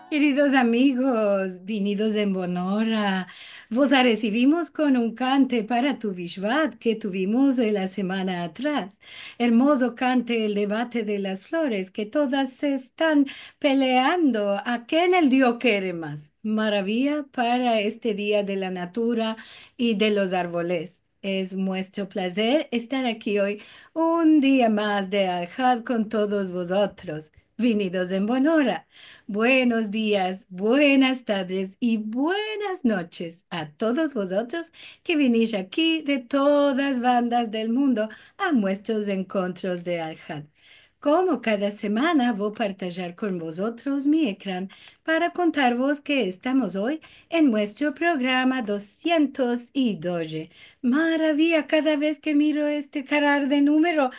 Queridos amigos, venidos en Bonora, vos a recibimos con un cante para tu Vishvat que tuvimos la semana atrás. Hermoso cante el debate de las flores que todas se están peleando a quién el Dios quiere más. Maravilla para este día de la natura y de los árboles. Es nuestro placer estar aquí hoy un día más de Alhad con todos vosotros. Venidos en Bonora. Buenos días, buenas tardes y buenas noches a todos vosotros que venís aquí de todas bandas del mundo a nuestros encuentros de Alhad. Como cada semana voy a partillar con vosotros mi ecran para contaros que estamos hoy en nuestro programa 212. Maravilla, cada vez que miro este carar de número,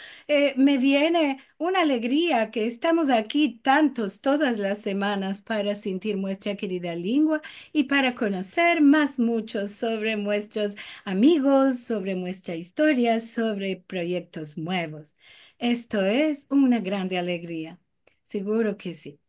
me viene una alegría que estamos aquí tantos todas las semanas para sentir nuestra querida lengua y para conocer más mucho sobre nuestros amigos, sobre nuestra historia, sobre proyectos nuevos. Esto es una grande alegría. Seguro que sí.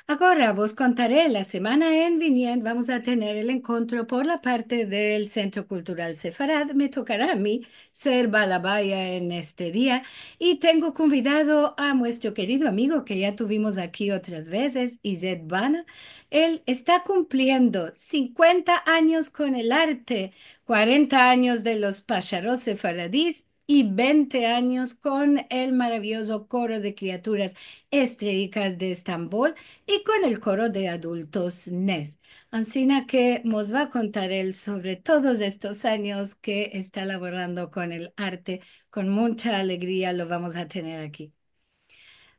Ahora vos contaré, la semana en Vinien vamos a tener el encuentro por la parte del Centro Cultural Sefarad. Me tocará a mí ser balabaya en este día y tengo convidado a nuestro querido amigo que ya tuvimos aquí otras veces, Izet Bana. Él está cumpliendo 50 años con el arte, 40 años de los Pasharos Sefaradís y 20 años con el maravilloso coro de criaturas estrellas de Estambul y con el coro de adultos NES. Ancina que nos va a contar él sobre todos estos años que está laborando con el arte. Con mucha alegría lo vamos a tener aquí.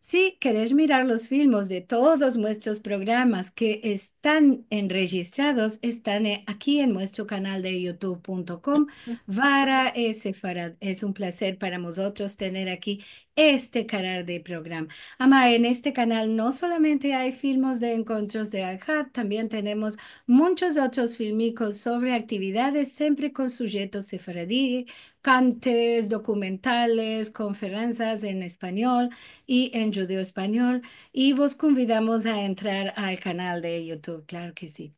Si querés mirar los filmes de todos nuestros programas que están enregistrados, están aquí en nuestro canal de youtube.com. Vara S. Farad. Es un placer para nosotros tener aquí este canal de programa. Ama, en este canal no solamente hay filmes de encuentros de Alhad, también tenemos muchos otros filmicos sobre actividades, siempre con sujetos sefaradí, cantes, documentales, conferencias en español y en judeo español. Y vos convidamos a entrar al canal de YouTube, claro que sí.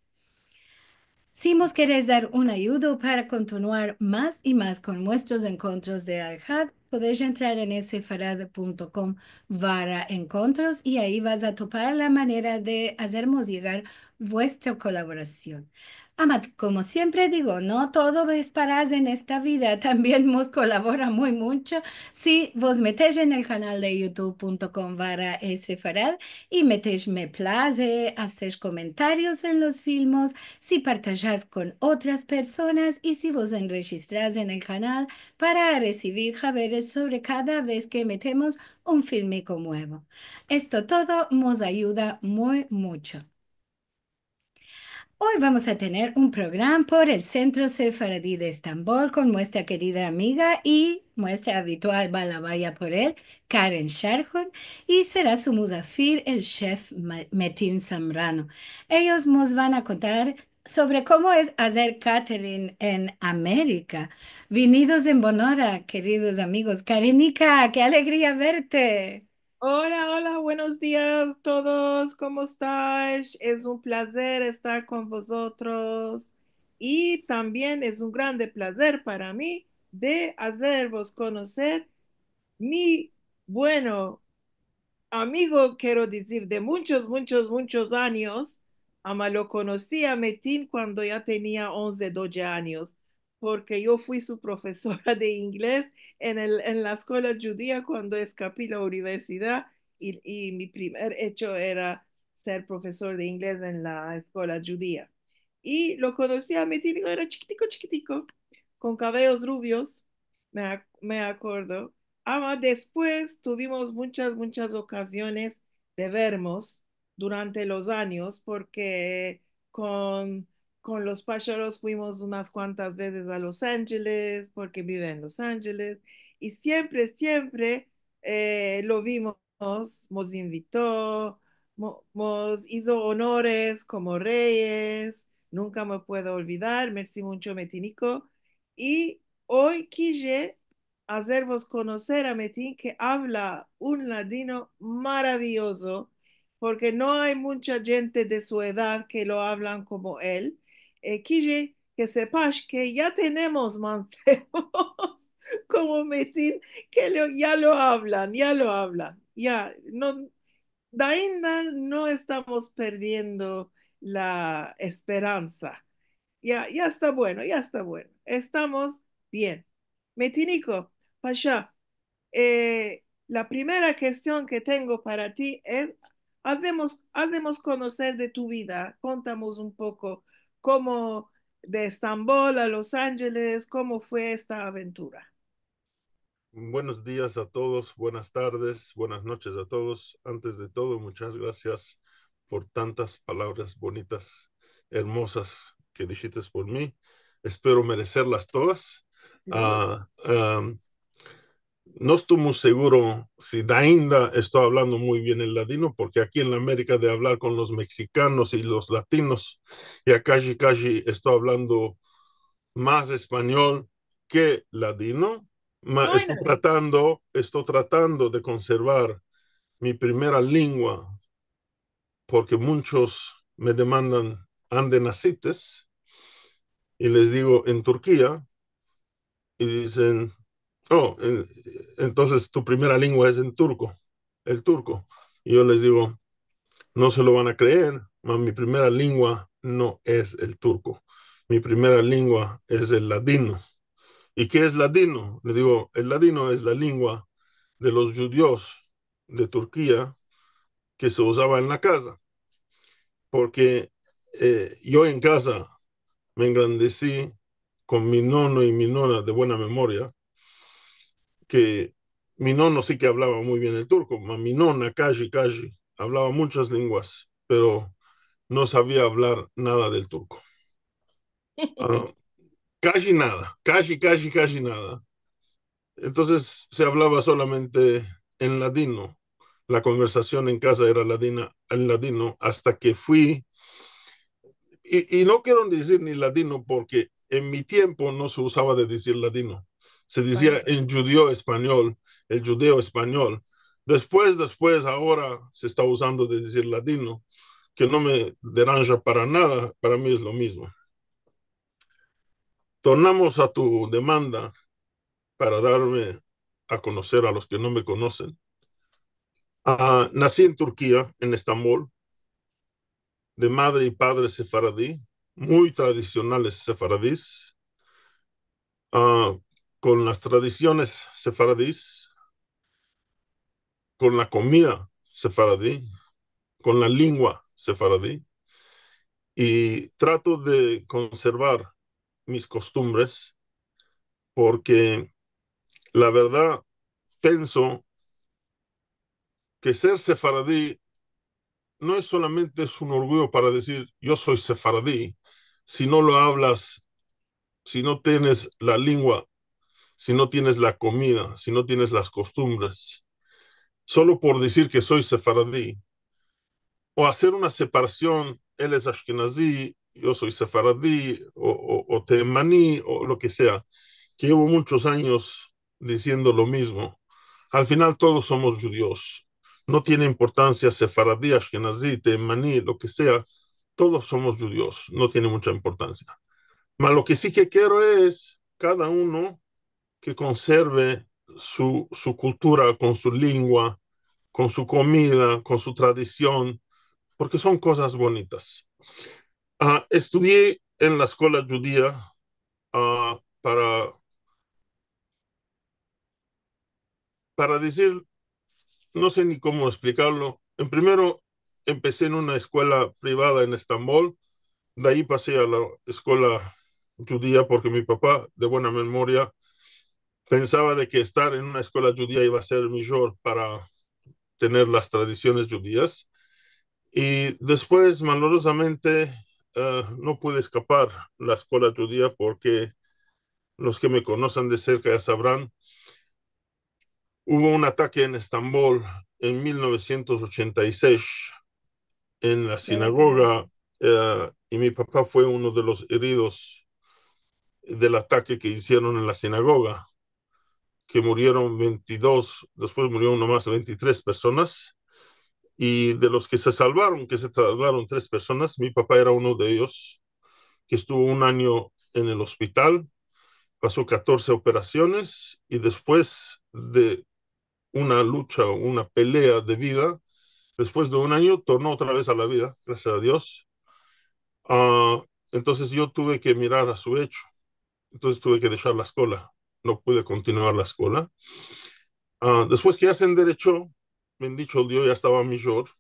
Si nos querés dar una ayuda para continuar más y más con nuestros encuentros de Alhad, podéis entrar en sfarad.com barra encuentros y ahí vas a topar la manera de hacernos llegar vuestra colaboración. Amat, como siempre digo, no todo es para en esta vida, también nos colabora muy mucho si vos metéis en el canal de youtube.com barra sfarad y metéis me place, hacéis comentarios en los filmes, si partajas con otras personas y si vos enregistras en el canal para recibir javeres sobre cada vez que metemos un filmico nuevo. Esto todo nos ayuda muy mucho. Hoy vamos a tener un programa por el Centro Sefaradí de Estambul con nuestra querida amiga y nuestra habitual balabaya por él, Karen Sharhon, y será su musafir, el chef Metin Zambrano. Ellos nos van a contar sobre cómo es hacer catering en América. Venidos en Bonora, queridos amigos. Karenica, qué alegría verte. Hola, hola, buenos días todos, ¿cómo estás? Es un placer estar con vosotros y también es un grande placer para mí de hacervos conocer mi, bueno, amigo, quiero decir, de muchos, muchos, muchos años. Lo conocí a Metin cuando ya tenía 11 12 años, porque yo fui su profesora de inglés en la escuela judía cuando escapé la universidad y mi primer hecho era ser profesor de inglés en la escuela judía. Y lo conocí a Metin, era chiquitico, chiquitico, con cabellos rubios, me acuerdo. Después tuvimos muchas, muchas ocasiones de vernos durante los años porque con, con los pájaros fuimos unas cuantas veces a Los Ángeles porque vive en Los Ángeles y siempre, siempre lo vimos, nos invitó, nos hizo honores como reyes, nunca me puedo olvidar, merci mucho, Metinico. Y hoy quise hacervos conocer a Metin, que habla un ladino maravilloso porque no hay mucha gente de su edad que lo hablan como él. Quille, que sepas que ya tenemos mancebos como Metin, que ya lo hablan, ya, no, ainda no estamos perdiendo la esperanza. Ya, ya está bueno, ya está bueno. Estamos bien. Metinico, Pasha, la primera cuestión que tengo para ti es, haznos conocer de tu vida. Contamos un poco cómo de Estambul a Los Ángeles, cómo fue esta aventura. Buenos días a todos, buenas tardes, buenas noches a todos. Antes de todo, muchas gracias por tantas palabras bonitas, hermosas que dijiste por mí. Espero merecerlas todas. Sí. Ah, ah, no estoy muy seguro si ainda estoy hablando muy bien el ladino, porque aquí en la América de hablar con los mexicanos y los latinos, ya casi estoy hablando más español que ladino. Bueno, Estoy tratando de conservar mi primera lengua porque muchos me demandan ¿ande nacites? Y les digo en Turquía y dicen, oh, entonces tu primera lengua es en turco, el turco. Y yo les digo, no se lo van a creer, mi primera lengua no es el turco. Mi primera lengua es el ladino. ¿Y qué es ladino? Le digo, el ladino es la lengua de los judíos de Turquía que se usaba en la casa, porque yo en casa me engrandecí con mi nono y mi nona de buena memoria, que mi nono sí que hablaba muy bien el turco, mi nona casi hablaba muchas lenguas, pero no sabía hablar nada del turco. Uh, casi nada, casi nada. Entonces se hablaba solamente en ladino. La conversación en casa era ladina, en ladino hasta que fui, y no quiero decir ni ladino porque en mi tiempo no se usaba de decir ladino. Se decía español. en judío español, el judeo español. Después, ahora se está usando de decir ladino, que no me deranja para nada, para mí es lo mismo. Tornamos a tu demanda para darme a conocer a los que no me conocen. Nací en Turquía, en Estambul, de madre y padre sefaradí, muy tradicionales sefaradís, uh, con las tradiciones sefaradís, con la comida sefaradí, con la lengua sefaradí, y trato de conservar mis costumbres porque la verdad pienso que ser sefaradí no es solamente es un orgullo para decir yo soy sefaradí, si no lo hablas, si no tienes la lengua, si no tienes la comida, si no tienes las costumbres, solo por decir que soy sefaradí, o hacer una separación, él es ashkenazí, yo soy sefaradí, o temaní, o lo que sea, que llevo muchos años diciendo lo mismo. Al final todos somos judíos. No tiene importancia sefaradí, ashkenazí, temaní, lo que sea. Todos somos judíos. No tiene mucha importancia. Mas lo que sí que quiero es cada uno que conserve su cultura con su lengua, con su comida, con su tradición, porque son cosas bonitas. Estudié en la escuela judía para decir, no sé ni cómo explicarlo. En primero, empecé en una escuela privada en Estambul, de ahí pasé a la escuela judía porque mi papá, de buena memoria, pensaba de que estar en una escuela judía iba a ser mejor para tener las tradiciones judías. Y después, malorosamente, no pude escapar la escuela judía porque los que me conocen de cerca ya sabrán, hubo un ataque en Estambul en 1986 en la sinagoga y mi papá fue uno de los heridos del ataque que hicieron en la sinagoga, que murieron 22, después murió uno más, 23 personas. Y de los que se salvaron tres personas, mi papá era uno de ellos, que estuvo un año en el hospital, pasó 14 operaciones y después de una lucha, una pelea de vida, después de un año tornó otra vez a la vida, gracias a Dios. Ah, entonces yo tuve que mirar a su hecho, entonces tuve que dejar la escuela, no pude continuar la escuela. Después que ya se enderechó, bendito Dios, ya estaba mayor.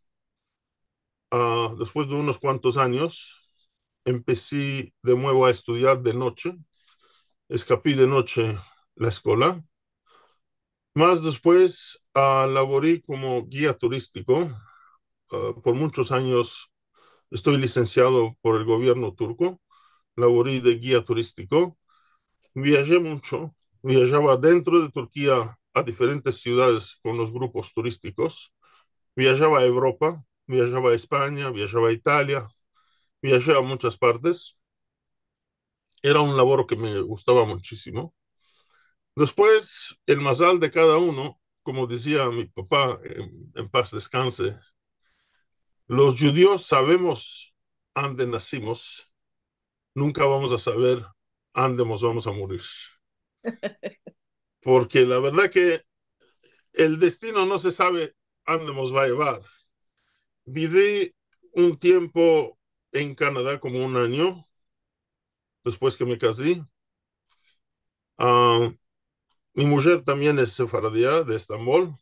Después de unos cuantos años, empecé de nuevo a estudiar de noche, escapé de noche la escuela. Más después, laboré como guía turístico. Por muchos años estoy licenciado por el gobierno turco, laboré de guía turístico. Viajé mucho, viajaba dentro de Turquía a diferentes ciudades con los grupos turísticos, viajaba a Europa, viajaba a España, viajaba a Italia, viajé a muchas partes. Era un labor que me gustaba muchísimo. Después, el mazal de cada uno, como decía mi papá, en paz descanse, los judíos sabemos dónde nacimos, nunca vamos a saber dónde nos vamos a morir. Porque la verdad que el destino no se sabe dónde nos va a llevar. Viví un tiempo en Canadá como un año después que me casé. Ah, mi mujer también es sefardía de Estambul.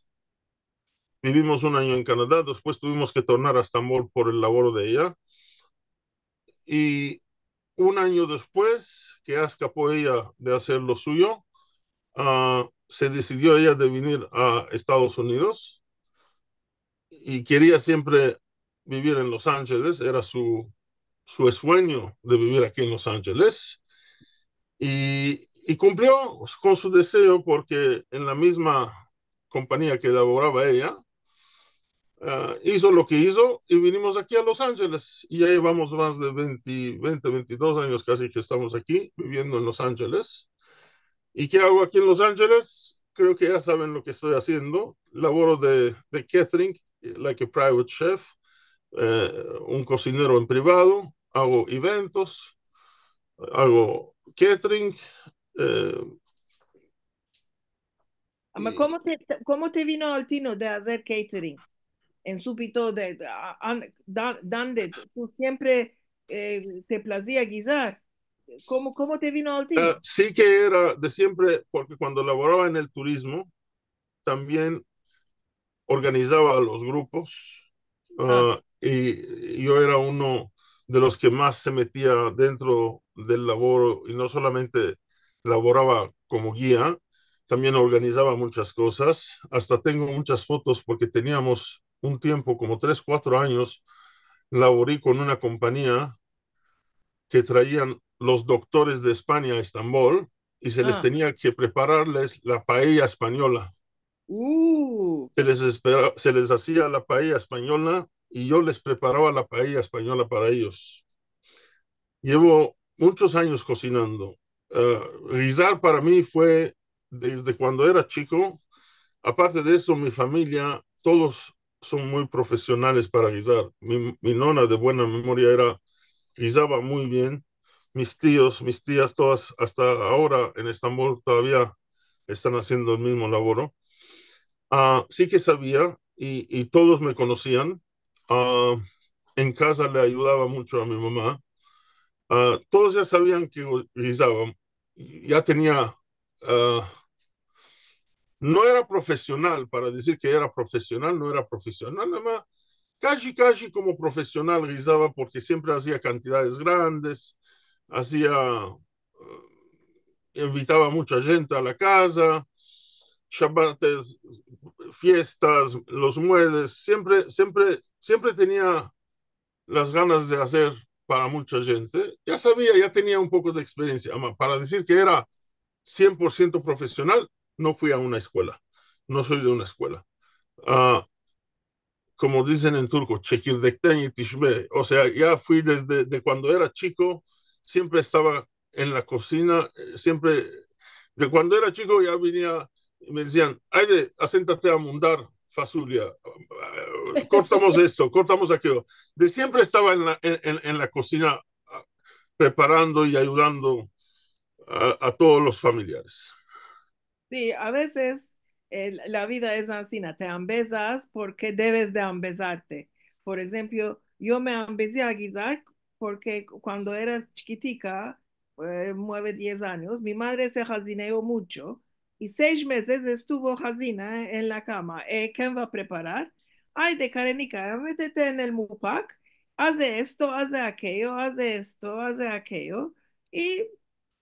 Vivimos un año en Canadá, después tuvimos que tornar a Estambul por el labor de ella. Y un año después que ya escapó ella de hacer lo suyo, se decidió ella de venir a Estados Unidos y quería siempre vivir en Los Ángeles, era su sueño de vivir aquí en Los Ángeles. Y cumplió con su deseo porque en la misma compañía que laboraba ella, hizo lo que hizo y vinimos aquí a Los Ángeles. Y ya llevamos más de 22 años casi que estamos aquí viviendo en Los Ángeles. ¿Y qué hago aquí en Los Ángeles? Creo que ya saben lo que estoy haciendo. Laboro de catering, like a private chef, un cocinero en privado, hago eventos, hago catering. eh, Ma y, cómo te vino al tino de hacer catering? En súbito donde tú siempre te placía guisar. ¿Cómo te vino al tino? sí que era de siempre, porque cuando laboraba en el turismo, también organizaba los grupos, Ah, y yo era uno de los que más se metía dentro del laboro y no solamente laboraba como guía, también organizaba muchas cosas. Hasta tengo muchas fotos porque teníamos un tiempo, como 3, 4 años, laboré con una compañía que traían los doctores de España a Estambul y se les ah, tenía que prepararles la paella española. uh, Se les hacía la paella española y yo les preparaba la paella española para ellos. Llevo muchos años cocinando. Guisar para mí fue desde cuando era chico. Aparte de eso, mi familia, todos son muy profesionales para guisar. Mi nona de buena memoria guisaba muy bien. Mis tíos, mis tías, todas hasta ahora en Estambul todavía están haciendo el mismo laboro. Sí que sabía y todos me conocían. Ah, en casa le ayudaba mucho a mi mamá. Todos ya sabían que guisaba. Ya tenía, ah, no era profesional, para decir que era profesional, no era profesional, nada más, casi, casi como profesional guisaba porque siempre hacía cantidades grandes, hacía, invitaba mucha gente a la casa, Shabbates, fiestas, los muebles, siempre, siempre, siempre tenía las ganas de hacer para mucha gente. Ya sabía, ya tenía un poco de experiencia. Para decir que era 100% profesional, no fui a una escuela. No soy de una escuela. Uh, Como dicen en turco, çekirdekten yetişme. O sea, ya fui desde de cuando era chico, siempre estaba en la cocina, siempre, de cuando era chico ya venía y me decían, Hayde, aséntate a mundar. Fasulia, cortamos esto, cortamos aquello. De siempre estaba en la cocina preparando y ayudando a todos los familiares. Sí, a veces la vida es así, ¿no? Te ambesas porque debes de ambesarte. Por ejemplo, yo me ambesé a guisar porque cuando era chiquitica, 9, 10 años, mi madre se jazineó mucho y 6 meses estuvo jazina en la cama. ¿Quién va a preparar? Ay, de Karenica, métete en el mupac, hace esto, hace aquello, hace esto, hace aquello. Y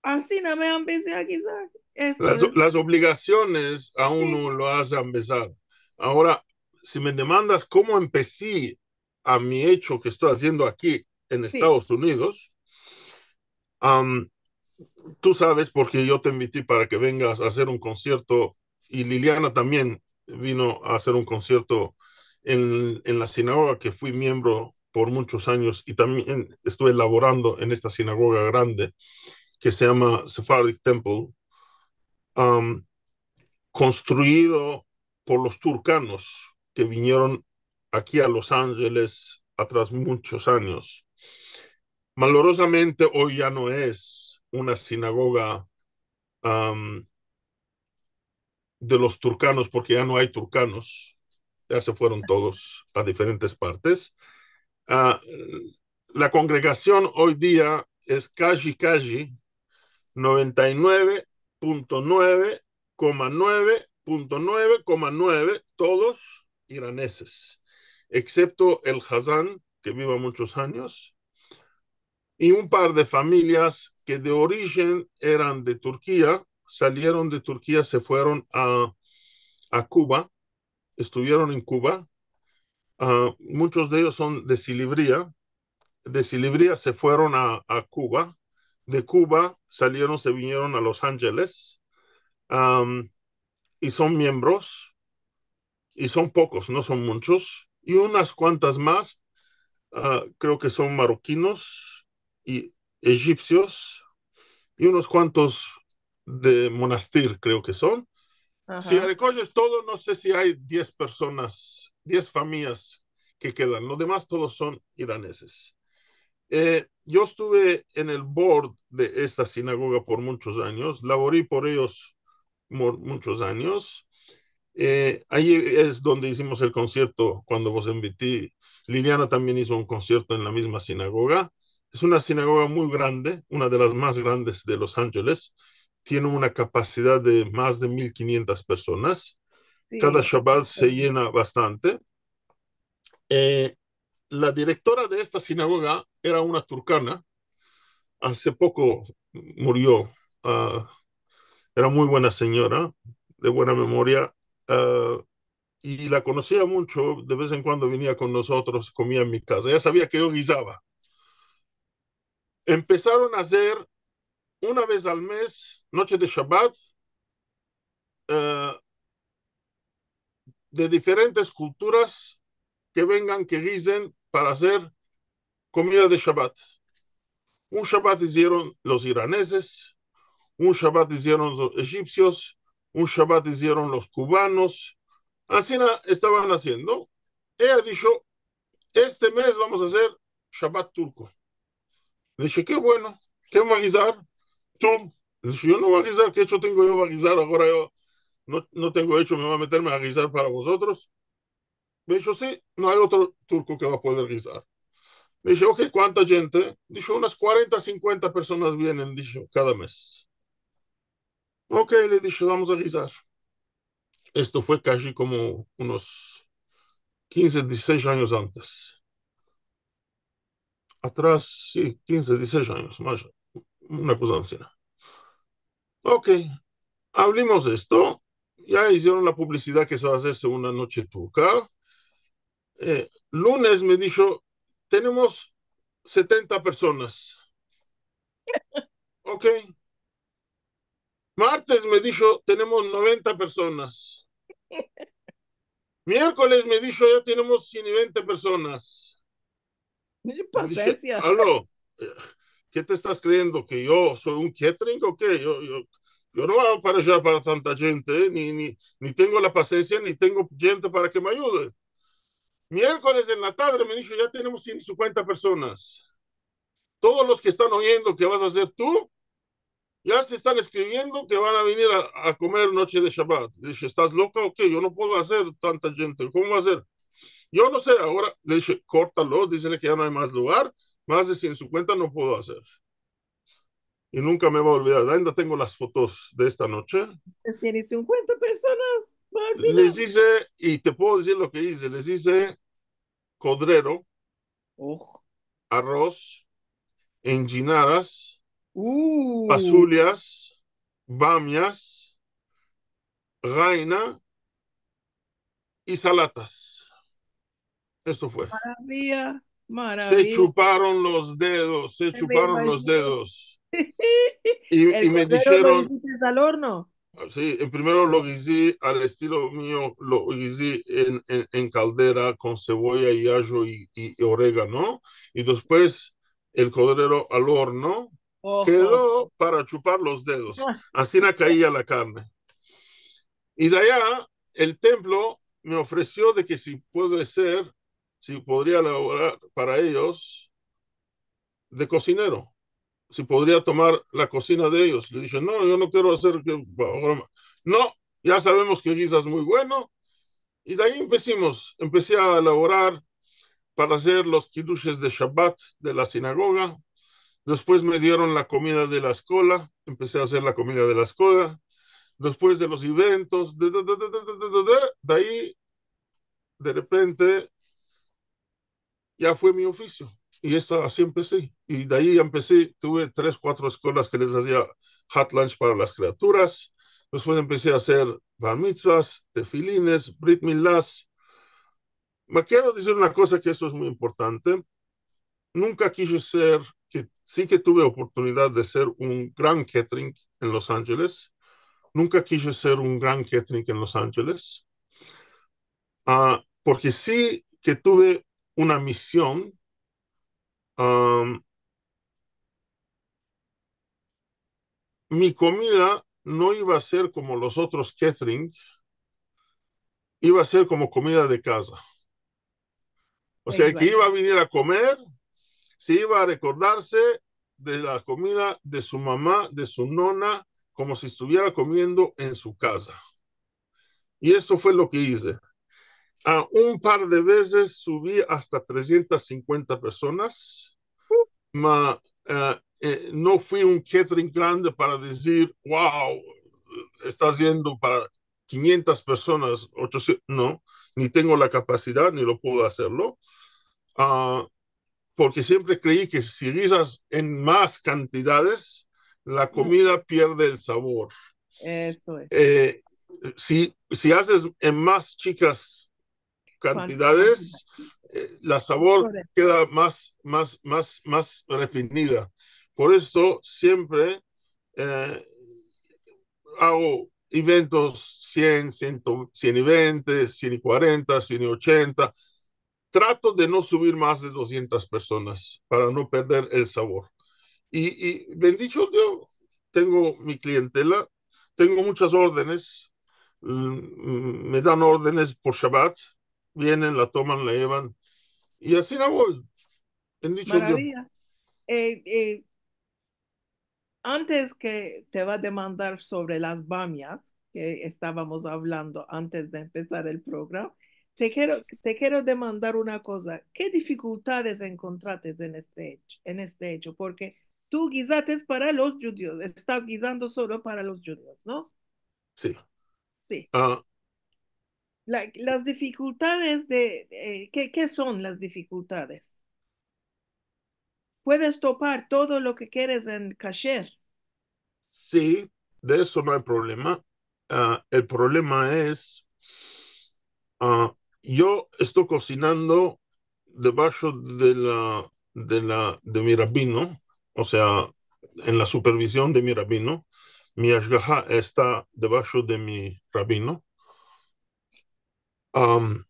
así no me ambesé a guisar. Esto es... Las obligaciones a Sí, uno lo hacen empezar. Ahora, si me demandas cómo empecé a mi hecho que estoy haciendo aquí en sí, Estados Unidos, um, tú sabes, porque yo te invité para que vengas a hacer un concierto y Liliana también vino a hacer un concierto en la sinagoga que fui miembro por muchos años y también estuve laborando en esta sinagoga grande que se llama Sephardic Temple, um, construido por los turcanos que vinieron aquí a Los Ángeles atrás muchos años. Malorosamente hoy ya no es una sinagoga de los turcanos porque ya no hay turcanos, ya se fueron todos a diferentes partes. Uh, la congregación hoy día es Kaji Kaji 99.9,9,9,9, todos iraneses, excepto el Hazán, que viva muchos años, y un par de familias que de origen eran de Turquía, salieron de Turquía, se fueron a Cuba, estuvieron en Cuba. Muchos de ellos son de Silibría se fueron a Cuba, de Cuba salieron, se vinieron a Los Ángeles, um, y son miembros, y son pocos, no son muchos, y unas cuantas más, creo que son marroquinos y egipcios, y unos cuantos de Monastir, creo que son. Si ajá. recoges todo, no sé si hay 10 personas, 10 familias que quedan. Los demás todos son iraneses. Yo estuve en el board de esta sinagoga por muchos años, laboré por ellos por muchos años. Ahí es donde hicimos el concierto cuando vos invité. Liliana también hizo un concierto en la misma sinagoga. Es una sinagoga muy grande, una de las más grandes de Los Ángeles. Tiene una capacidad de más de 1,500 personas. Cada Sí, Shabbat se llena bastante. Eh, la directora de esta sinagoga era una turcana. Hace poco murió. Uh, era muy buena señora, de buena memoria. Uh, y la conocía mucho, de vez en cuando venía con nosotros, comía en mi casa, ya sabía que yo guisaba. Empezaron a hacer una vez al mes, noche de Shabbat, uh, de diferentes culturas que vengan, que guisen para hacer comida de Shabbat. Un Shabbat hicieron los iraneses, un Shabbat hicieron los egipcios, un Shabbat hicieron los cubanos. Así estaban haciendo. Ella dijo, este mes vamos a hacer Shabbat turco. Le dije, qué bueno, ¿qué va a guisar? Tú. Le dije, yo no voy a guisar, ¿qué hecho tengo yo para guisar? Ahora yo no tengo hecho, me va a meterme a guisar para vosotros. Me dijo, sí, no hay otro turco que va a poder guisar. Le dije, ok, ¿cuánta gente? Dijo, unas 40, 50 personas vienen, dijo, cada mes. Ok, le dije, vamos a guisar. Esto fue casi como unos 15, 16 años antes. Atrás, sí, 15, 16 años, más una cosa así. Ok, hablemos de esto. Ya hicieron la publicidad que se va a hacerse una noche turca. Lunes me dijo, tenemos 70 personas. Ok. Martes me dijo, tenemos 90 personas. Miércoles me dijo, ya tenemos 120 personas. Le dije, paciencia. aló, ¿qué te estás creyendo? ¿Que yo soy un catering o qué? yo no voy para allá para tanta gente, ni tengo la paciencia, ni tengo gente para que me ayude. Miércoles en la tarde me dijo, ya tenemos 150 personas. Todos los que están oyendo que vas a hacer tú, ya se están escribiendo que van a venir a comer noche de Shabbat. Dije, ¿estás loca o qué? Yo no puedo hacer tanta gente. ¿Cómo va a ser? Yo no sé, ahora le dije, córtalo, dísele que ya no hay más lugar, más de 150 no puedo hacer. Y nunca me voy a olvidar. Ainda tengo las fotos de esta noche. 150 personas, va a Les olvidar. dice, y te puedo decir lo que hice, les dice codrero, Oh. arroz, enchinadas, Uh, pasullas, bamias, raina y salatas. Esto fue. maravilla, Se maravilla. chuparon los dedos, se Me chuparon los imagino. dedos. Y El me cordero lo dijeron, hiciste al horno. sí, en primero lo guisé al estilo mío, lo guisé en caldera con cebolla y ajo y orégano. Y después el cordero al horno Ojo. quedó para chupar los dedos. Ah, Así no caía la carne. Y de allá el templo me ofreció de que si puede ser, si podría laborar para ellos de cocinero, si podría tomar la cocina de ellos. Le dije, no, yo no quiero hacer que... No, ya sabemos que guisas muy bueno. Y de ahí empecé a elaborar para hacer los kidushes de Shabbat de la sinagoga. Después me dieron la comida de la escuela, empecé a hacer la comida de la escuela. Después de los eventos, de ahí de repente ya fue mi oficio. Y esto así empecé. Y de ahí empecé, tuve 3, 4 escuelas que les hacía hot lunch para las criaturas. Después empecé a hacer bar mitzvahs, tefilines, brit milás. Me quiero decir una cosa que esto es muy importante. Nunca quise ser, que sí que tuve oportunidad de ser un gran catering en Los Ángeles. Nunca quise ser un gran catering en Los Ángeles. Porque sí que tuve una misión. um, Mi comida no iba a ser como los otros catering, iba a ser como comida de casa. O sea, el que exacto. iba a venir a comer, se iba a recordarse de la comida de su mamá, de su nona, como si estuviera comiendo en su casa. Y esto fue lo que hice. Un par de veces subí hasta 350 personas. Ma, no fui un catering grande para decir, wow, estás yendo para 500 personas, 800, no, ni tengo la capacidad, ni lo puedo hacerlo, uh, porque siempre creí que si guisas en más cantidades, la Mm, comida pierde el sabor. esto es. Eh, si haces en más chicas Cantidad. cantidades, la sabor Correcto. queda más refinida. Por esto siempre eh, hago eventos 100, 100, 120, 140, 180. Trato de no subir más de 200 personas para no perder el sabor. Y bendito Dios, tengo mi clientela, tengo muchas órdenes, me dan órdenes por Shabbat, vienen, la toman, la llevan, y así la voy, bendito Dios. Maravilla. Eh, eh, Antes que te va a demandar sobre las bamias que estábamos hablando antes de empezar el programa, te quiero demandar una cosa. ¿Qué dificultades encontraste en este hecho? Porque tú guisates para los judíos, estás guisando solo para los judíos, ¿no? Sí. Sí. Uh, Las dificultades ¿qué son las dificultades? Puedes topar todo lo que quieres en kasher. sí, de eso no hay problema. El problema es, yo estoy cocinando debajo de mi rabino, o sea, en la supervisión de mi rabino. Mi ashgaha está debajo de mi rabino. Um,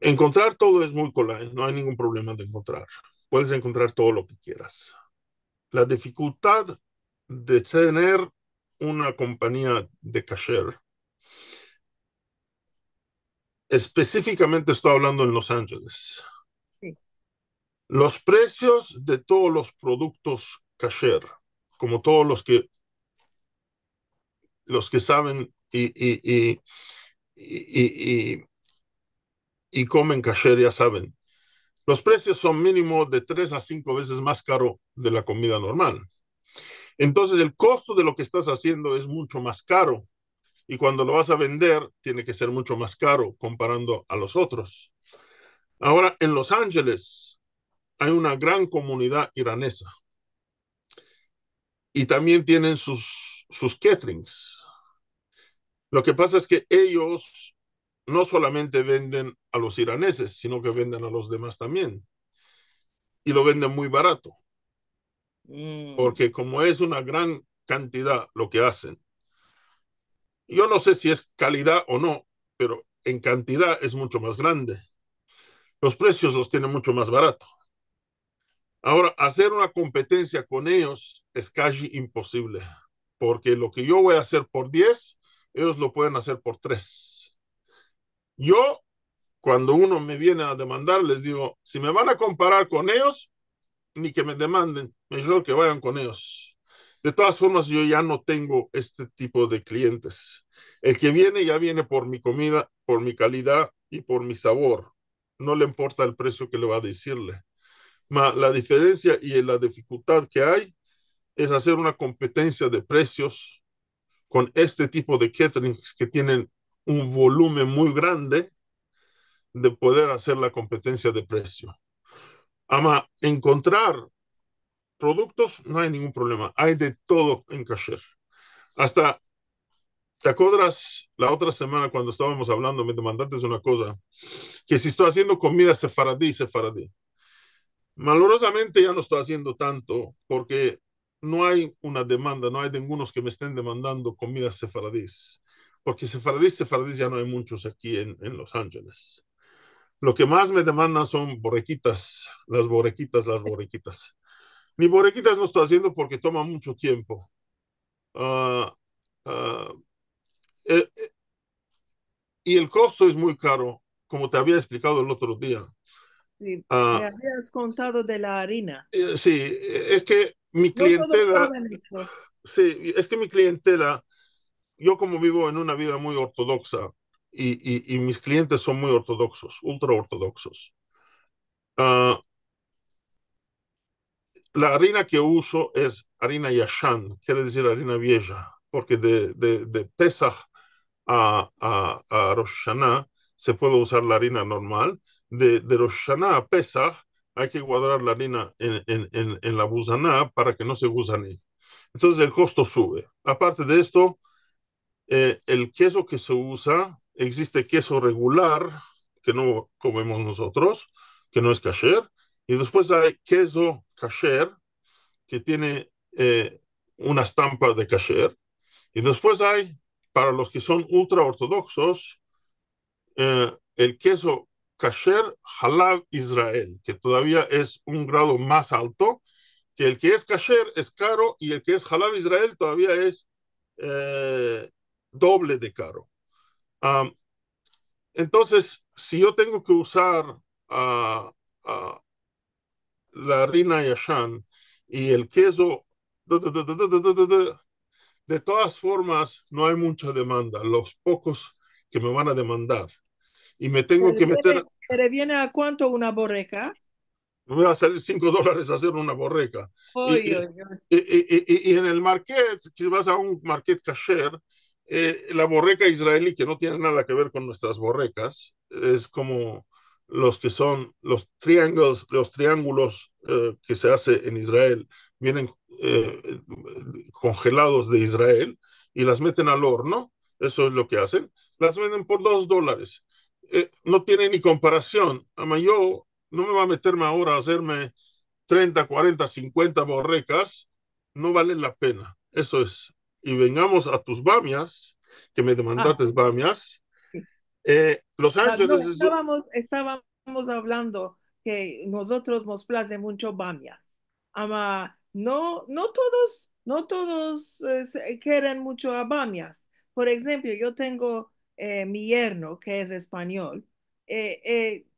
Encontrar todo es muy colay, no hay ningún problema de encontrar. Puedes encontrar todo lo que quieras. La dificultad de tener una compañía de kasher. Específicamente estoy hablando en Los Ángeles. Sí. Los precios de todos los productos kasher, como todos los que saben y, y comen kasher ya saben, los precios son mínimo de 3 a 5 veces más caro de la comida normal. Entonces el costo de lo que estás haciendo es mucho más caro y cuando lo vas a vender tiene que ser mucho más caro comparando a los otros. Ahora, en Los Ángeles hay una gran comunidad iranesa y también tienen sus caterings. Lo que pasa es que ellos no solamente venden a los iraneses, sino que venden a los demás también. Y lo venden muy barato, Mm. porque como es una gran cantidad lo que hacen, yo no sé si es calidad o no, pero en cantidad es mucho más grande. Los precios los tienen mucho más barato. Ahora, hacer una competencia con ellos es casi imposible, porque lo que yo voy a hacer por 10, ellos lo pueden hacer por 3. Yo, cuando uno me viene a demandar, les digo, si me van a comparar con ellos, ni que me demanden, mejor que vayan con ellos. De todas formas, yo ya no tengo este tipo de clientes. El que viene ya viene por mi comida, por mi calidad y por mi sabor. No le importa el precio que le va a decirle. La diferencia y la dificultad que hay es hacer una competencia de precios con este tipo de caterings que tienen un volumen muy grande de poder hacer la competencia de precio. Ama, encontrar productos no hay ningún problema. Hay de todo en kasher. Hasta, ¿te acuerdas la otra semana cuando estábamos hablando, me demandaste una cosa? Que si estoy haciendo comida sefaradí, sefaradí. Malorosamente ya no estoy haciendo tanto porque no hay una demanda, no hay ningunos que me estén demandando comidas sefaradís. Porque sefaradís ya no hay muchos aquí en Los Ángeles. Lo que más me demandan son borrequitas, las borrequitas, las borrequitas. Ni borrequitas no estoy haciendo porque toma mucho tiempo. Uh, uh, eh, y el costo es muy caro, como te había explicado el otro día. Sí, me Uh, habías contado de la harina. sí, es que mi No todos clientela, saben eso. sí, es que mi clientela, yo como vivo en una vida muy ortodoxa y mis clientes son muy ortodoxos, ultra ortodoxos. Uh, la harina que uso es harina yashan, quiere decir harina vieja, porque de Pesach a Rosh Hashanah se puede usar la harina normal. De Rosh Hashanah a Pesach hay que guardar la harina en la gusaná para que no se gusane. Entonces el costo sube. Aparte de esto, el queso que se usa, existe queso regular, que no comemos nosotros, que no es kasher, y después hay queso kasher, que tiene una estampa de kasher, y después hay, para los que son ultra ortodoxos, el queso kasher halal Israel, que todavía es un grado más alto, que el que es kasher es caro y el que es halal Israel todavía es eh, doble de caro. Um, entonces, si yo tengo que usar uh, uh, la harina yashan y el queso, de todas formas, no hay mucha demanda. Los pocos que me van a demandar y me tengo que meter, ¿Te viene a cuánto una borreca? me va a salir $5 hacer una borreca. Oy, Y, oy, oy. y en el market, si vas a un market kasher, la borreca israelí, que no tiene nada que ver con nuestras borrecas, es como los que son los triángulos que se hace en Israel, vienen congelados de Israel y las meten al horno, eso es lo que hacen, las venden por $2. No tiene ni comparación. Ama, yo no me va a meterme ahora a hacerme 30, 40, 50 borrecas, no valen la pena. Eso es. Y vengamos a tus bamias, que me Ah, demandaste bamias. sí. Los No, Ángeles es... estábamos hablando que nosotros nos place mucho bamias. Ama, no, no todos No todos quieren mucho a bamias. Por ejemplo, yo tengo mi yerno que es español. Eh, eh,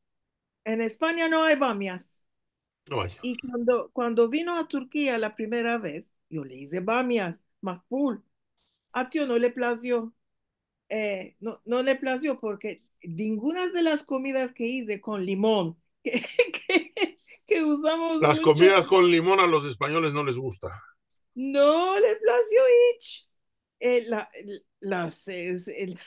en España no hay bamias. No hay. Y cuando vino a Turquía la primera vez, yo le hice bamias, makbul. A tío no le plació. No le plació porque ninguna de las comidas que hice con limón, que usamos Las mucho, comidas con limón a los españoles no les gusta. no le plació ich. Eh, la, las, es- el-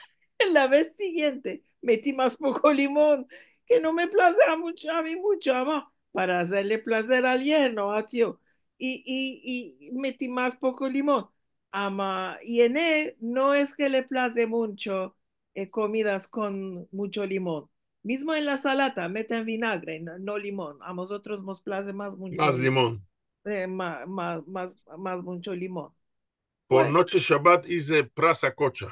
la vez siguiente metí más poco limón, que no me place a mí mucho, ama, para hacerle placer al yerno, a tío. Y metí más poco limón. Ama, y en él no es que le place mucho comidas con mucho limón. Mismo en la salata, meten vinagre, no limón. A nosotros nos place más mucho Más limón. más mucho limón. Por Pues, noche Shabbat hice prasa cocha.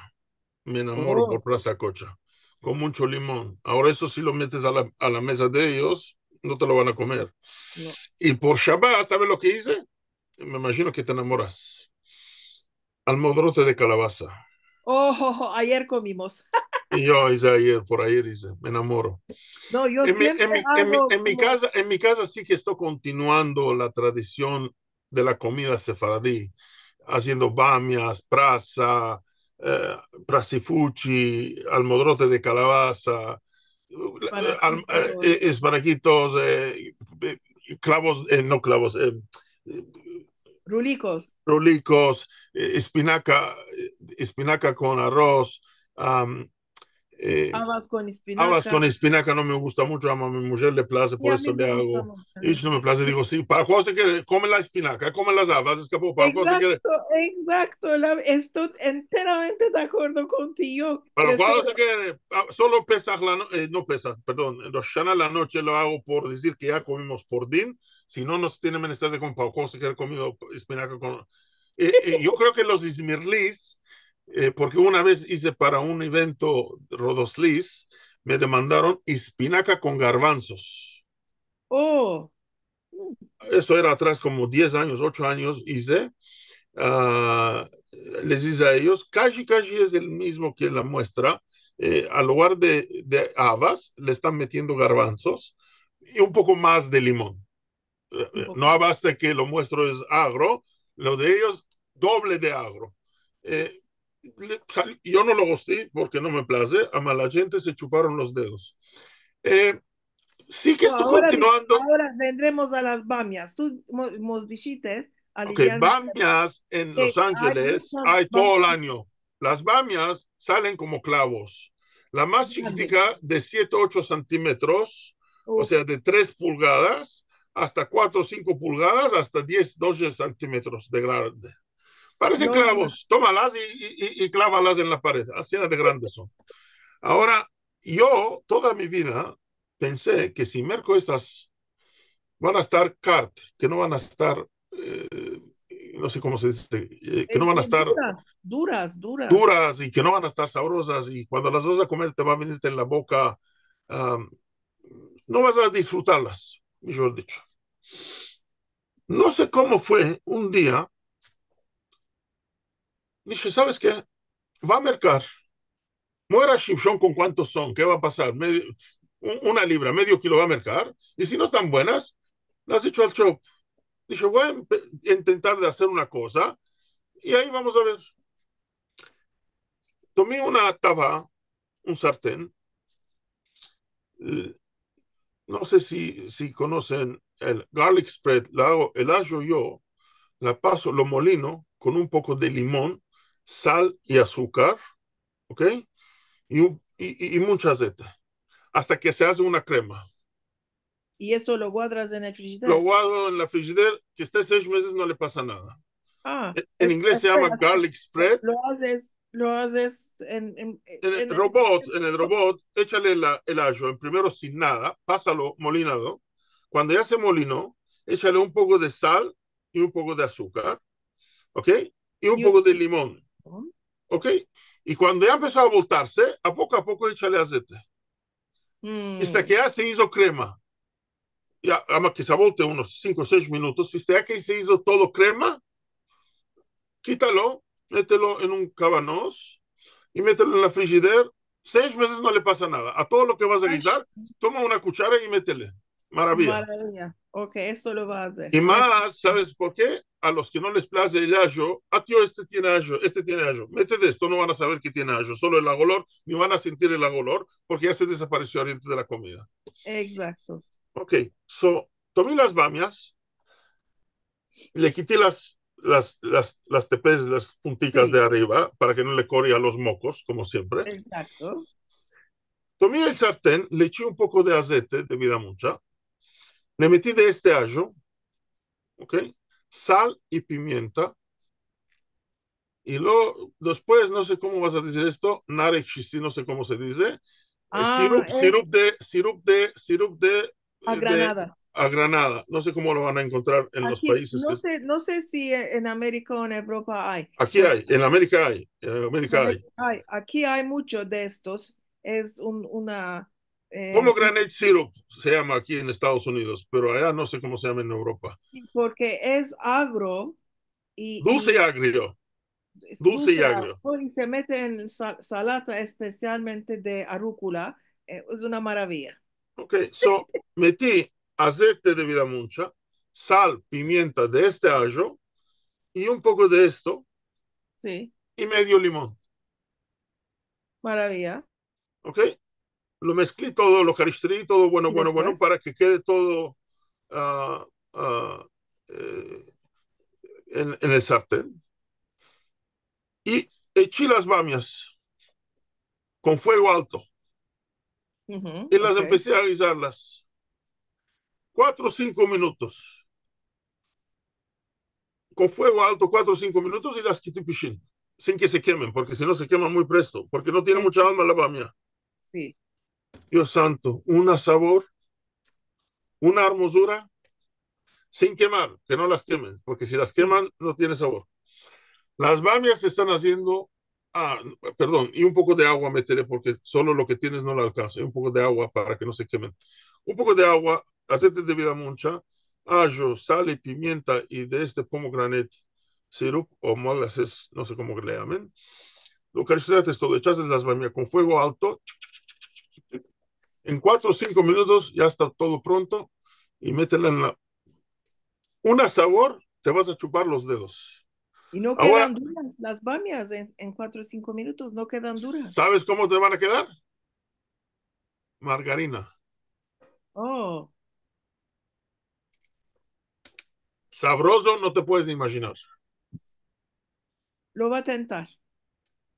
Me enamoro por oh, prasa cocha. Con mucho limón. Ahora eso si lo metes a la mesa de ellos, no te lo van a comer. no. Y por Shabbat, ¿sabes lo que hice? Me imagino que te enamoras. Almodrote de calabaza. Oh, ayer comimos. Y yo hice ayer, por ayer hice, me enamoro. No, yo siempre hago como En mi casa sí que estoy continuando la tradición de la comida sefaradí, haciendo bamias, prasa, eh, prasifuchi, almodrote de calabaza, espanaquitos, esparaquitos, clavos, no clavos, rulicos, rolicos, espinaca con arroz, um, eh, habas con habas espinaca. con espinaca no me gusta mucho, a mi mujer le place, Y por a mí eso le me gusta hago. mucho. Y no me place, digo, sí, ¿para cuál se quiere? Come la espinaca, come las habas, escapó, ¿para cuál se quiere? Exacto, exacto. Estoy enteramente de acuerdo contigo. ¿Para Prefiero. cuál se quiere? Ah, solo pesas no pesas, perdón, en Rosh la noche lo hago por decir que ya comimos por din, si no nos tiene menester de comer, ¿para cuál se quiere comido espinaca con... yo creo que los ismirlis, porque una vez hice para un evento Rodoslis, me demandaron espinaca con garbanzos. Oh, Eso era atrás como 10 años, 8 años hice. Uh, les dice a ellos, casi casi es el mismo que la muestra. Al lugar de habas, le están metiendo garbanzos y un poco más de limón. un poco. No basta que lo muestro es agro, lo de ellos doble de agro. Eh, yo no lo gusté porque no me place, a mala gente se chuparon los dedos. Eh, sí que No, estoy continuando. ahora vendremos a las bamias. Tú nos dijiste, Ok, aliviar, bamias en Los que hay Ángeles muchas hay todo el bamias año. Las bamias salen como clavos. La más grandes. chiquitica de 7 8 centímetros, o Uf, sea, de 3 pulgadas hasta 4 o 5 pulgadas, hasta 10 12 centímetros de grande. Parecen los, clavos. Tómalas y clávalas en la pared. Así de grandes son. Ahora, yo toda mi vida pensé que si merco estas van a estar cart, que no van a estar, no sé cómo se dice, que no van a estar duras, duras, duras. duras y que no van a estar sabrosas y cuando las vas a comer te va a venirte en la boca, um, no vas a disfrutarlas, mejor dicho. No sé cómo fue un día, dije, ¿sabes qué? Va a mercar, muera Shimshon con cuántos son, ¿qué va a pasar? Una libra, medio kilo va a mercar y si no están buenas, las he hecho al shop. Dije, voy a intentar de hacer una cosa y ahí vamos a ver. Tomé una taba, un sartén, no sé si conocen el garlic spread, la hago, el ajo yo, la paso, lo molino con un poco de limón, sal y azúcar, ¿ok? Y mucha aceite, hasta que se hace una crema. Y eso lo guardas en el Lo frigider. guardo en la frigider, que esté 6 meses no le pasa nada. Ah, En inglés se espera, llama garlic spread. lo haces En el robot, échale el ajo, en primero sin nada, pásalo molinado. Cuando ya se molinó, échale un poco de sal y un poco de azúcar, ¿ok? Y un y- poco de limón, ¿ok? Y cuando ya empezó a voltarse, a poco échale aceite. Hasta mm, que ya se hizo crema. Ya, ama que se volte unos 5 o 6 minutos. Hasta ya que se hizo todo crema, quítalo, mételo en un cabanos y mételo en la frigider. 6 meses no le pasa nada. A todo lo que vas a Ay, guisar, toma una cuchara y métele. Maravilla. maravilla. Ok, esto lo va a hacer. Y Yes. más, ¿sabes por qué? A los que no les place el ajo, tío, este tiene ajo, este tiene ajo. Métete esto, no van a saber que tiene ajo, solo el agolor, ni van a sentir el agolor, porque ya se desapareció dentro de la comida. Exacto. Ok, so, tomé las bamias, le quité las tepes, las punticas de Sí, arriba, para que no le corría los mocos, como siempre. exacto. Tomé el sartén, le eché un poco de aceite, de vida mucha, le metí de este ajo, ok, sal y pimienta, y luego, después, no sé cómo vas a decir esto, narexisi, no sé cómo se dice, Ah, es sirup a de Granada. a granada. No sé cómo lo van a encontrar en los Aquí, países que... no sé si en América o en Europa hay, Aquí porque hay, en América hay, en en América hay. América hay, aquí hay muchos de estos. Es una, un- Pomegranate syrup se llama aquí en Estados Unidos, pero allá no sé cómo se llama en Europa. porque es agro Dulce y y agrio, es dulce y dulce agrio. y se mete en salata especialmente de arúcula. Es una maravilla. Ok, so metí aceite de vida mucha, sal, pimienta de este ajo y un poco de esto Sí, y medio limón. maravilla. Ok, lo mezclé todo, lo caristrí todo bueno, Y bueno, bueno, después, para que quede todo uh, uh, eh, en el sartén. Y eché las bamias con fuego alto ujú, y las ok, empecé a guisarlas 4 o 5 minutos. Con fuego alto 4 o 5 minutos y las quité pichín, sin que se quemen, porque si no se queman muy presto, porque no tiene mucha eso alma la bamia. sí. Dios santo, una sabor, una hermosura, sin quemar, que no las quemen, porque si las Sí. queman no tiene sabor. Las bamias se están haciendo, perdón, y un poco de agua meteré porque solo lo que tienes no lo alcanza. Y un poco de agua para que no se quemen. Un poco de agua, aceite de vida mucha, ajo, sal y pimienta y de este pomegranate syrup o molasses, no sé cómo le llamen. Lo que es todo, echas las bamias con fuego alto. En 4 o 5 minutos ya está todo pronto y métela en la... Una sabor, te vas a chupar los dedos. Y no Ahora, quedan duras las bamias en 4 o 5 minutos, no quedan duras. ¿sabes cómo te van a quedar? Margarina. Oh, Sabroso no te puedes ni imaginar. lo va a tentar.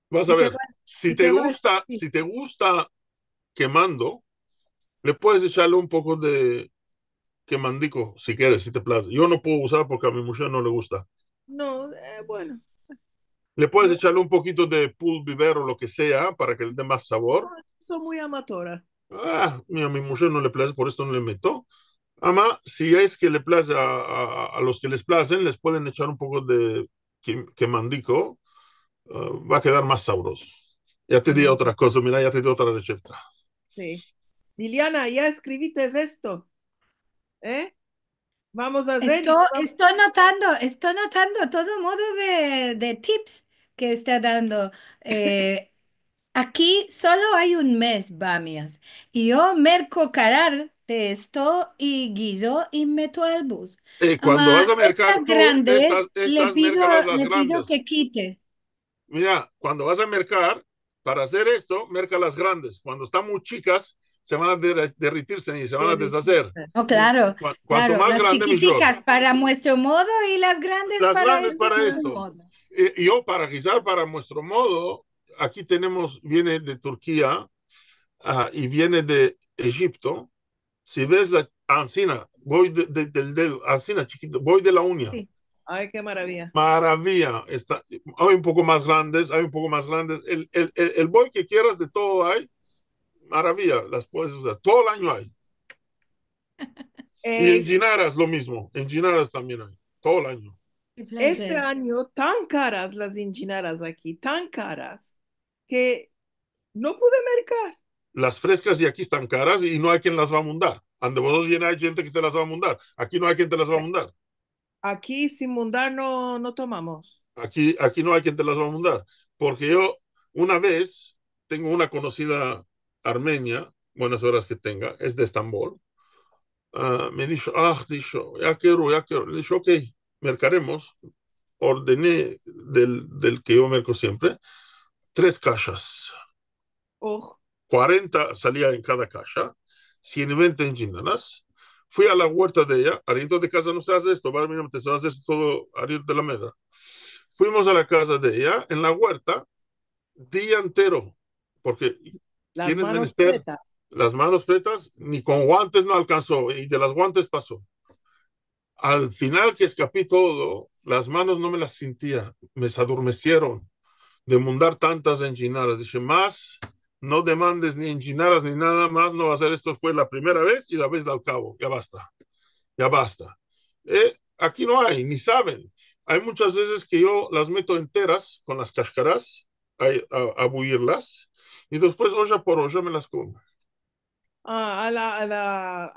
Vas a Y te ver, va, y te va a decir, si te gusta quemando, le puedes echarle un poco de quemandico si quieres, si te place. Yo no puedo usar porque a mi mujer no le gusta. no, bueno, Le puedes yo echarle un poquito de pulver o lo que sea para que le dé más no, sabor. soy muy amatora. A mi mujer no le place, por esto no le meto. Ama, si es que le place a los que les placen, les pueden echar un poco de quemandico. Va a quedar más sabroso. Ya te di Mm, otra cosa, mira, ya te di otra receta. sí. Liliana, ya escribiste esto, ¿eh? Vamos a hacer y Estoy notando todo modo de tips que está dando. Eh, Aquí solo hay un mes, Bamias, y yo merco carar de esto y guiso y meto al bus. Cuando vas Ama, a mercar estas tú, grandes mércalas las le pido grandes. que quite. Mira, cuando vas a mercar, para hacer esto, merca las grandes. Cuando están muy chicas, se van a derritirse y se van a deshacer. Oh, Sí. claro, Cuanto claro, más las grande, mejor. chiquiticas para nuestro modo y las grandes Las para grandes este para otro esto. modo. Y yo, para guisar, para nuestro modo, aquí tenemos, viene de Turquía y viene de Egipto. Si ves la ancina, voy del dedo, ancina chiquito, voy de la uña. Sí. Ay, qué maravilla. Maravilla. Está, hay un poco más grandes, hay un poco más grandes. El boy que quieras de todo hay. Maravilla, las puedes usar. Todo el año hay. Y en Eh, Ginaras lo mismo. En Ginaras también hay. Todo el año. Qué este placer. año tan caras las enchinadas aquí, tan caras, que no pude mercar. Las frescas y aquí están caras y no hay quien las va a mundar. Ande vosotros llena hay gente que te las va a mundar. Aquí no hay quien te las va a mundar. Aquí sin mundar no tomamos. Aquí no hay quien te las va a mandar, porque yo una vez tengo una conocida armenia, buenas horas que tenga, es de Estambul, me dijo, dijo, ya quiero, le dije, ok, mercaremos, ordené del que yo merco siempre, 3 cajas, Oh, 40 salía en cada caja, 120 enchiladas. Fui a la huerta de ella, arriendo de casa no se hace esto, ¿vale? Mira, te se hace todo arriendo de la mesa. Fuimos a la casa de ella, en la huerta, día entero, porque las tienes manos menester pretas. las manos pretas, ni con guantes no alcanzó, y de las guantes pasó. Al final que escapé todo, las manos no me las sentía, me adormecieron de mundar tantas enchinadas. Dije, más, no demandes ni enchinadas ni nada más, no va a ser esto, fue la primera vez y la vez del cabo, ya basta, ya basta. Aquí no hay, ni saben. Hay muchas veces que yo las meto enteras con las cáscaras a buirlas y después olla por olla me las como. A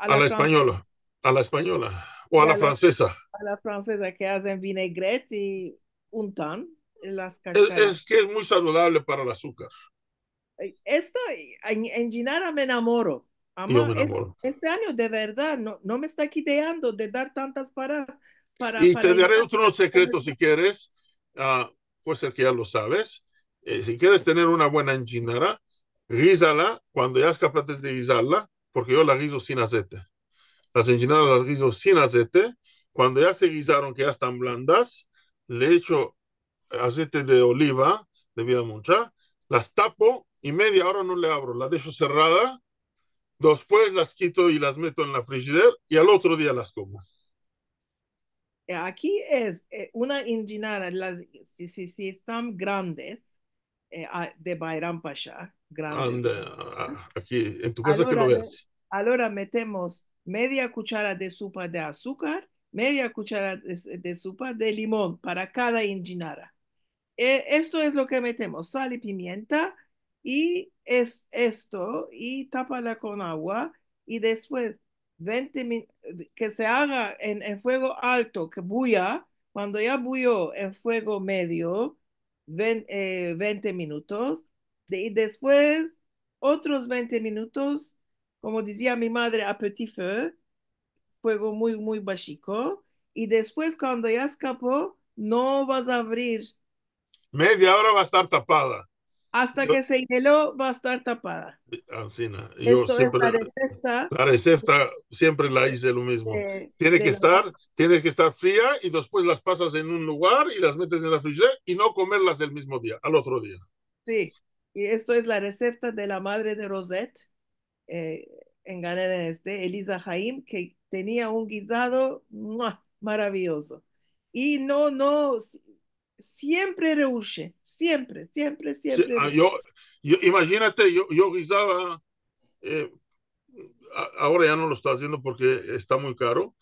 A la la francesa, española, a la española o a y la francesa. a la francesa que hacen vinaigrette y untan las Es cáscaras. que es muy saludable para el azúcar. Esto, en Ginara me enamoro. Y yo Ama, me enamoro. este año de verdad no me está quiteando de dar tantas paradas Y para te ir daré a otros comer. secretos si quieres. Puede ser que ya lo sabes. Si quieres tener una buena enchinara, guísala cuando ya es capaz de guisarla, porque yo la guiso sin aceite. Las enchinadas las guiso sin aceite. Cuando ya se guisaron, que ya están blandas, le echo aceite de oliva, de vida mucha, las tapo y media hora no le abro, la dejo cerrada, después las quito y las meto en la frigider y al otro día las como. Aquí es una enginara, si están grandes, de Bayram Pasha, grandes. Ande, aquí, en tu casa que lo Ahora, veas. ahora metemos media cuchara de sopa de azúcar, media cuchara de sopa de limón para cada enginara. Esto es lo que metemos, sal y pimienta y es esto y tápala con agua y después 20 que se haga en fuego alto, que bulla, cuando ya bulló en fuego medio, 20 minutos y después otros 20 minutos, como decía mi madre, a petit feu, fuego muy bajico y después cuando ya escapó, no vas a abrir Media hora va a estar tapada. hasta Yo, que se hielo va a estar tapada. Ancina, yo Esto es siempre, la receta siempre la hice lo mismo. de la... Tiene que estar fría y después las pasas en un lugar y las metes en la frigider y no comerlas el mismo día, al otro día. Sí, y esto es la receta de la madre de Rosette eh, en Ganeda Este, Elisa Jaim, que tenía un guisado ¡mua! Maravilloso. Y siempre rehúye, Sí, siempre. imagínate, yo guisaba, eh, ahora ya no lo está haciendo porque está muy caro,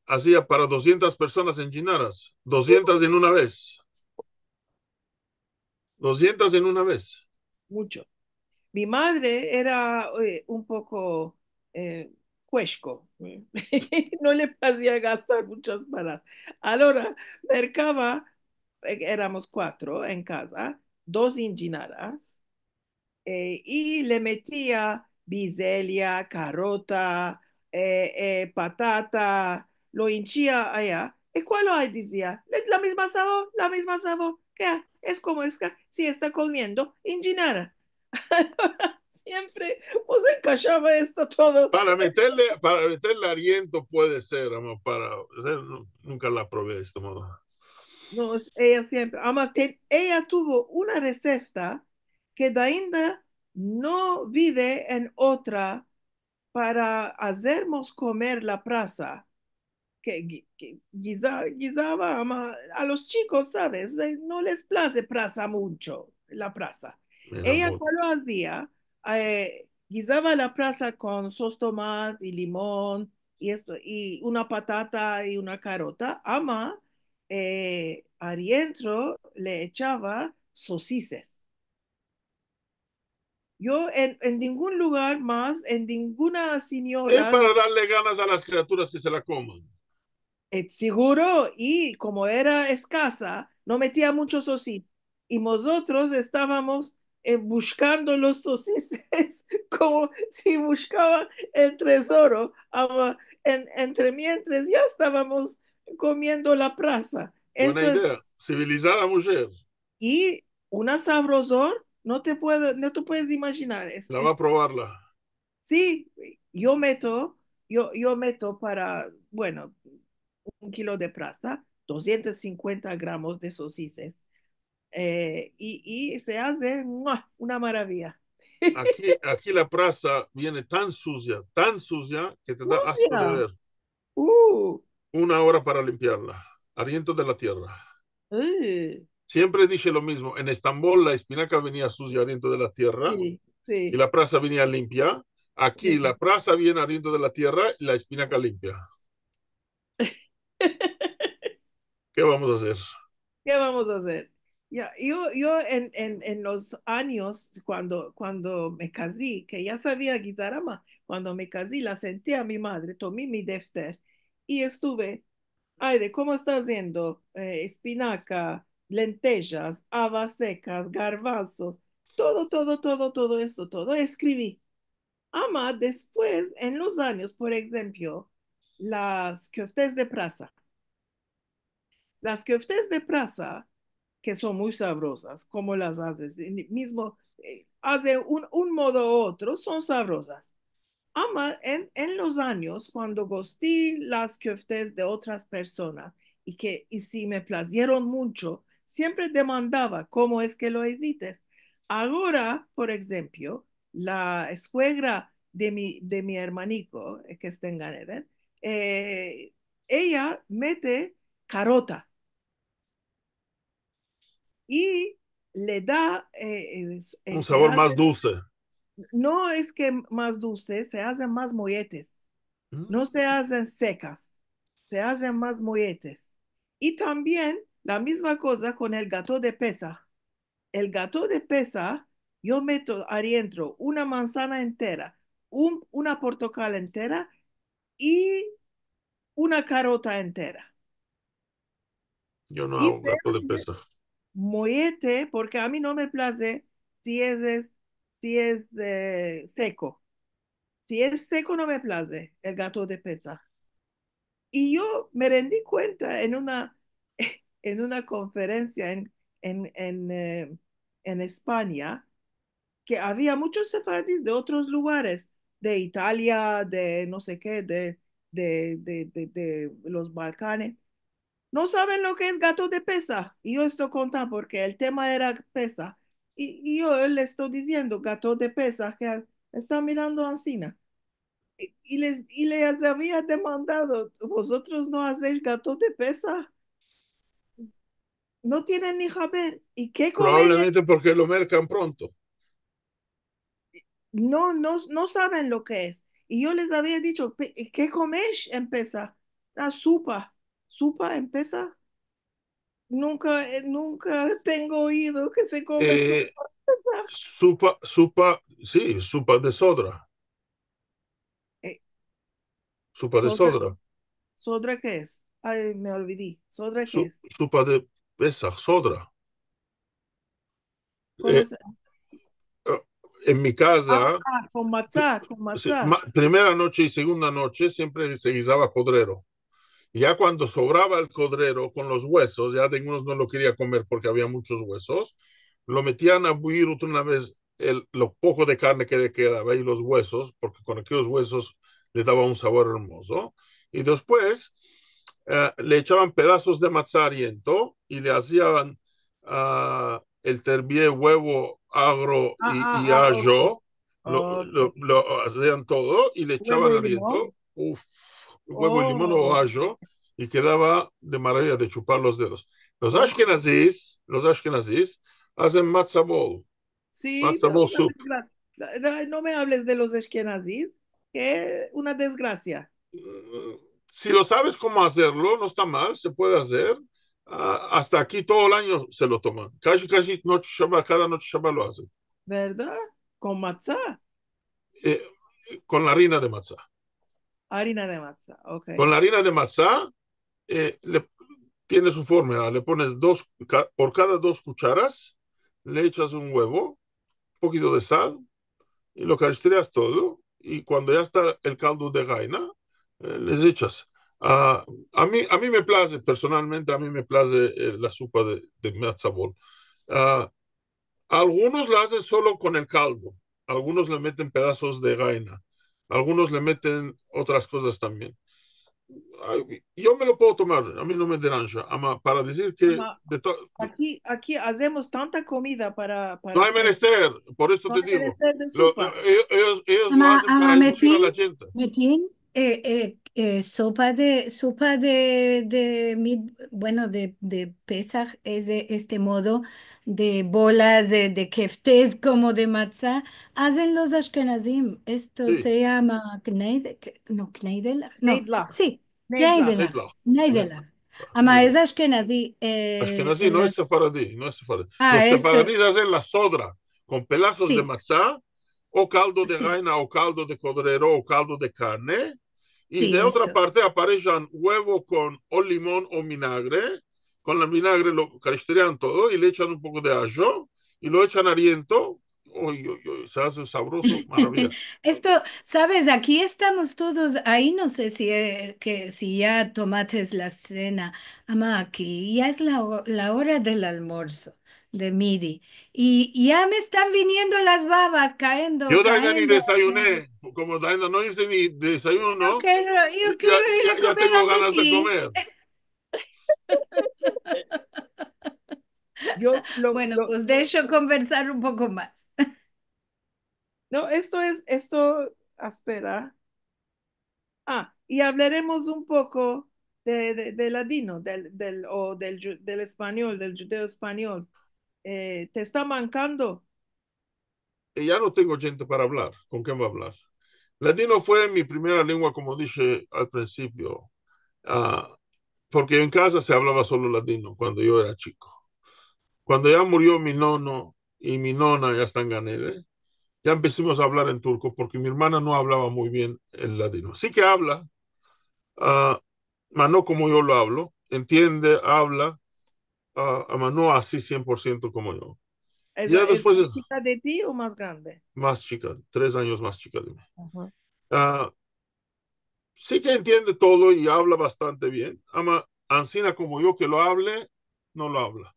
hacía para 200 personas en Chinaras, 200 en una vez, 200 en una vez. Mucho. Mi madre era un poco cuesco, no le hacía gastar muchas para. Ahora, mercaba, éramos cuatro en casa, dos enchinadas, y le metía biselia, carota, patata, lo hinchía allá. ¿Y cuál hay? Decía, es la misma sabor, la misma sabor. ¿Qué? Es como es que si está comiendo enchinara. Siempre os encajaba esto todo. Para meterle aliento puede ser, amor, nunca la probé de este modo. No, ella siempre. Además, ella tuvo una receta que ainda no vive en otra para hacernos comer la prasa. Que guisaba a los chicos, ¿sabes? No les place prasa mucho, la prasa. Me Ella, enamoro. ¿cuál lo hacía? Guisaba la prasa con sos tomate y limón y esto, y una patata y una carota. Ama, adentro le echaba sosices. Yo en ningún lugar más, en ninguna Es señora, para darle ganas a las criaturas que se la coman. seguro, y como era escasa, no metía mucho sosis. Y nosotros estábamos buscando los sosises como si buscaban el tesoro. Entre mientras ya estábamos comiendo la prasa. Buena Eso es, idea. Civilizada mujer. y una sabrosor, no te puedes imaginar. La va a probarla. Sí, yo meto para, bueno, 1 kilo de prasa, 250 gramos de sosises, y se hace ¡mua! Una maravilla. Aquí la plaza viene tan sucia, que te da asco de ¡Sucia! ver. ¡Uh! 1 hora para limpiarla. Aliento de la tierra. ¡Uh! Siempre dije lo mismo. En Estambul la espinaca venía sucia, aliento de la tierra, Sí, y sí, la plaza venía limpia. Aquí sí. la plaza viene aliento de la tierra y la espinaca limpia. ¿Qué vamos a hacer? ¿Qué vamos a hacer? Ya, yo en los años cuando me casé, que ya sabía guisarama, cuando me casé, la senté a mi madre, tomé mi defter y estuve, ay, de cómo está haciendo espinaca, lentejas, habas secas, garbanzos, todo esto, todo escribí. Ama, después, en los años, por ejemplo, las köftes de prasa. Las köftes de prasa, que son muy sabrosas, ¿cómo las haces? Mismo, hace un modo u otro, son sabrosas. Ama, en los años, cuando gusté las köftes de otras personas y si me placieron mucho, siempre demandaba cómo es que lo hiciste. Ahora, por ejemplo, la suegra de mi hermanico, que está en Gan Eden, ella mete carota y le da, Un se sabor hace, más dulce. no es que más dulce, se hacen más molletes, no Mm. se hacen secas, se hacen más molletes. Y también la misma cosa con el gato de pesa. El gato de pesa, yo meto adentro una manzana entera, una portocal entera y una carota entera. Yo no Y hago se gato de hace pesa. mollete porque a mí no me place si es seco. Si es seco no me place el gato de pesa. Y yo me rendí cuenta en una conferencia en España que había muchos sefardíes de otros lugares, de Italia, de no sé qué, de los Balcanes. No saben lo que es gato de pesa. Y yo estoy contando porque el tema era pesa. Y yo le estoy diciendo gato de pesa que está mirando a Ancina. Y les había demandado, vosotros no hacéis gato de pesa, no tienen ni saber. ¿Y qué coméis? Probablemente porque lo mercan pronto. No saben lo que es. Y yo les había dicho, ¿qué coméis en pesa? La sopa en pesa. Nunca tengo oído que se come Eh, sopa. sí, sopa de sodra. Eh, Sopa de ¿Sodra, sodra. sodra qué es? Ay, me olvidé. ¿Sodra qué es? Sopa de pesa, sodra. ¿Cómo Eh, se? en mi casa, Con pr- matzá, con sí, matzá. primera noche y segunda noche siempre se guisaba codrero. Ya cuando sobraba el codrero con los huesos, ya de unos no lo quería comer porque había muchos huesos, lo metían a buir otra vez lo poco de carne que le quedaba y los huesos, porque con aquellos huesos le daba un sabor hermoso. Y después le echaban pedazos de mazariento y le hacían el terbié, huevo, agro y Ok. ajo, Ok. lo hacían todo y le Huevo echaban y limón. aliento. Uf, huevo, limón o Oh, ajo, y quedaba de maravilla de chupar los dedos. ojo. Los ashkenazis hacen Sí, matzo ball una soup. desgracia. No me hables de los eskenazis, que una desgracia. Si lo sabes cómo hacerlo, no está mal, se puede hacer. Hasta aquí todo el año se lo toman. Casi noche Shabbat, cada noche Shabbat lo hacen. ¿Verdad? Con matzá, Eh, con la harina de matzá. harina de matzá. Ok. Con la harina de matzá, le tiene su fórmula. Le pones por cada 2 cucharas, le echas un huevo, un poquito de sal y lo castreas todo. Y cuando ya está el caldo de gaina, les echas. A mí me place, personalmente, a mí me place la sopa de mezzabol. Ah, algunos la hacen solo con el caldo, algunos le meten pedazos de gaina, algunos le meten otras cosas también. Yo me lo puedo tomar, a mí no me deranja, para decir que Ama aquí hacemos tanta comida no hay menester, por esto no te hay digo, menester de sopa. ellos lo hacen para inducir a la Metin, gente. Metin, bueno, de Pesaj es de este modo de bolas de keftes como de matzá. Hacen los Ashkenazim. Esto Sí, se llama no, Kneidelach, no, Neidlach, sí, Neidlach. Kneidelach, Neidlach, Kneidelach. Ama es Neidlach. Ashkenazí. Ashkenazí no es sefaradí, no es sefaradí. Los Esto, sefaradíes hacen la sodra con pedazos de sí, matzá o caldo de sí, gaina o caldo de cordero o caldo de carne. Y sí, de otra esto. parte aparecen huevo con o limón o vinagre. Con el vinagre lo castrean todo y le echan un poco de ajo y lo echan a aliento. Uy, uy, uy, se hace sabroso, maravilla. Esto, sabes, aquí estamos todos, ahí no sé si ya tomates la cena, ama, aquí ya es la hora del almuerzo, de midi, y ya me están viniendo las babas, cayendo, Yo, Daina, ni cayendo. desayuné. Como Daina no hice ni desayuno, Yo ya, quiero ir a ya comer a tengo ganas de midi. comer. Yo Bueno, pues de hecho conversar un poco más. no, esto, espera. Y hablaremos un poco del ladino, del español, del judeo español. ¿Te está mancando? Y ya no tengo gente para hablar. ¿Con quién va a hablar? Latino fue mi primera lengua, como dije al principio, ah, porque en casa se hablaba solo latino cuando yo era chico. Cuando ya murió mi nono y mi nona ya están Ganede, ya empezamos a hablar en turco porque mi hermana no hablaba muy bien el latino. Sí que habla, uh, mas no como yo lo hablo. Entiende, habla, mas no así 100% como yo. Ya ¿Es después, más chica de ti o más grande? más chica, 3 años más chica de mí. Ajá. Uh, sí que entiende todo y habla bastante bien. Ama, Ancina como yo que lo hable, no lo habla.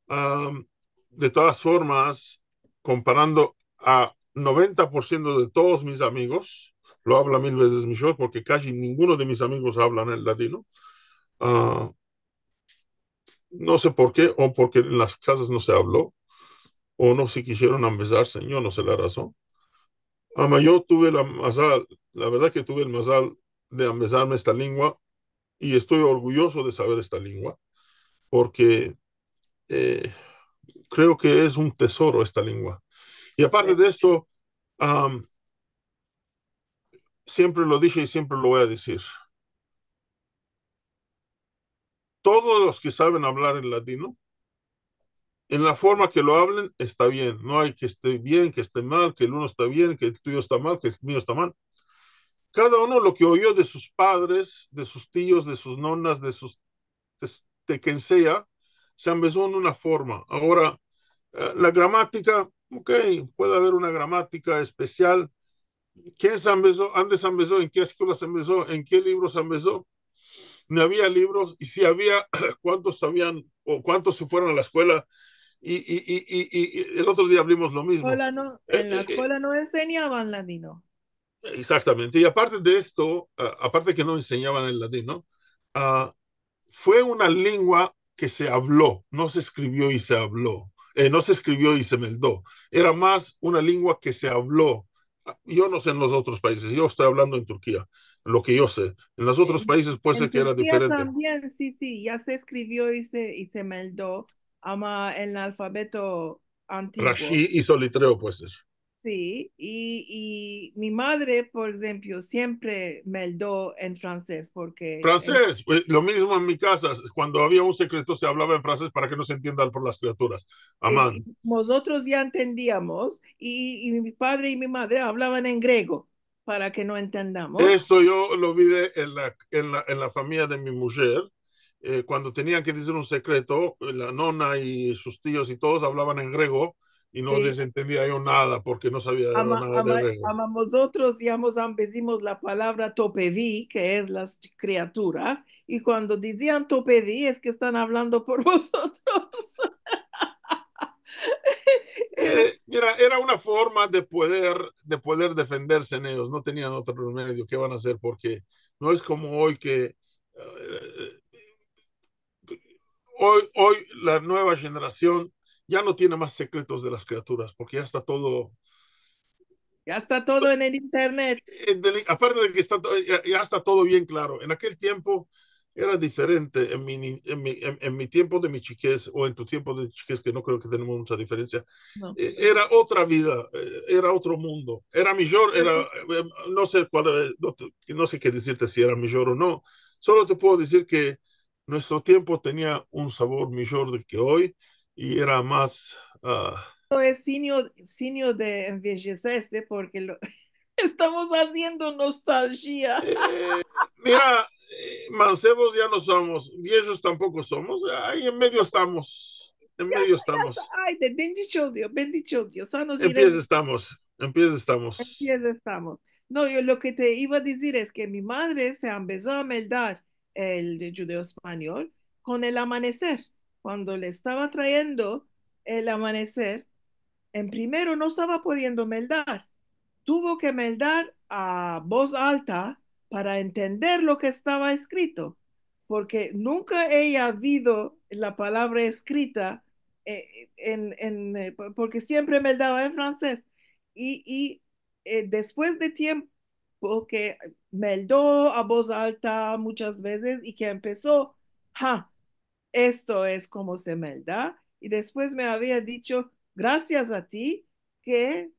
Um, de todas formas, comparando a 90% de todos mis amigos, lo habla 1000 veces mejor porque casi ninguno de mis amigos hablan el latino. Uh, no sé por qué, o porque en las casas no se habló, o no se quisieron besarse, yo no sé la razón. Yo tuve la verdad que tuve el masal de besarme esta lengua y estoy orgulloso de saber esta lengua porque eh, creo que es un tesoro esta lengua. Y aparte de esto, um, siempre lo dije y siempre lo voy a decir. Todos los que saben hablar en latino, en la forma que lo hablen, está bien. No hay que esté bien, que esté mal, que el uno está bien, que el tuyo está mal, que el mío está mal. Cada uno lo que oyó de sus padres, de sus tíos, de sus nonas, de quien sea, se empezó en una forma. Ahora, la gramática, ok, puede haber una gramática especial. ¿Quién se empezó? ¿Dónde se empezó? ¿En qué escuela se empezó? ¿En qué libros se empezó? No había libros y si había, ¿cuántos sabían o cuántos se fueron a la escuela? Y el otro día hablamos lo mismo. En la Eh, eh, escuela no enseñaban ladino. exactamente. Y aparte de esto, aparte que no enseñaban el latino, uh, fue una lengua que se habló, no se escribió y se habló, no se escribió y se meldó. Era más una lengua que se habló. Yo no sé en los otros países, yo estoy hablando en Turquía, lo que yo sé. En los otros En, países puede ser en que era Turquía diferente. también, sí, sí, ya se escribió y se meldó, ama en el alfabeto antiguo. Rashi y Solitreo puede ser. Sí, y mi madre, por ejemplo, siempre meldó en francés porque Francés, lo mismo en mi casa, cuando había un secreto se hablaba en francés para que no se entienda por las criaturas. Amán. y nosotros ya entendíamos y mi padre y mi madre hablaban en griego para que no entendamos. Esto yo lo vi en la familia de mi mujer cuando tenían que decir un secreto, la nona y sus tíos y todos hablaban en griego y no les Sí. entendía yo nada porque no sabía nada de griego. Nosotros decimos la palabra topedí, que es las criaturas, y cuando decían topedí es que están hablando por vosotros. Era, Mira, era una forma de poder defenderse en ellos, no tenían otro remedio, ¿qué van a hacer? Porque no es como hoy que hoy la nueva generación ya no tiene más secretos de las criaturas, porque ya está todo, ya está todo en el internet. aparte de que ya está todo bien claro. En aquel tiempo era diferente, en mi tiempo de mi chiquez o en tu tiempo de chiquez, que no creo que tenemos mucha diferencia, No. era otra vida, era otro mundo. Era mejor, no sé no sé qué decirte si era mejor o no. Solo te puedo decir que nuestro tiempo tenía un sabor mejor de que hoy y era más. Esto es signo de envejecerse porque estamos haciendo nostalgia. eh, Mira, mancebos ya no somos, viejos tampoco somos, ahí en medio estamos, en medio estamos. Ay, bendito Dios, sanos y En pies estamos, en pies estamos. bien estamos. No, yo lo que te iba a decir es que mi madre se empezó a meldar el judeo español con el amanecer. Cuando le estaba trayendo el amanecer, en primero no estaba pudiendo meldar. Tuvo que meldar a voz alta para entender lo que estaba escrito, porque nunca ella ha habido la palabra escrita porque siempre meldaba en francés. Después de tiempo que meldó a voz alta muchas veces y que empezó, ja, esto es como se melda. Y después me había dicho, gracias a ti, que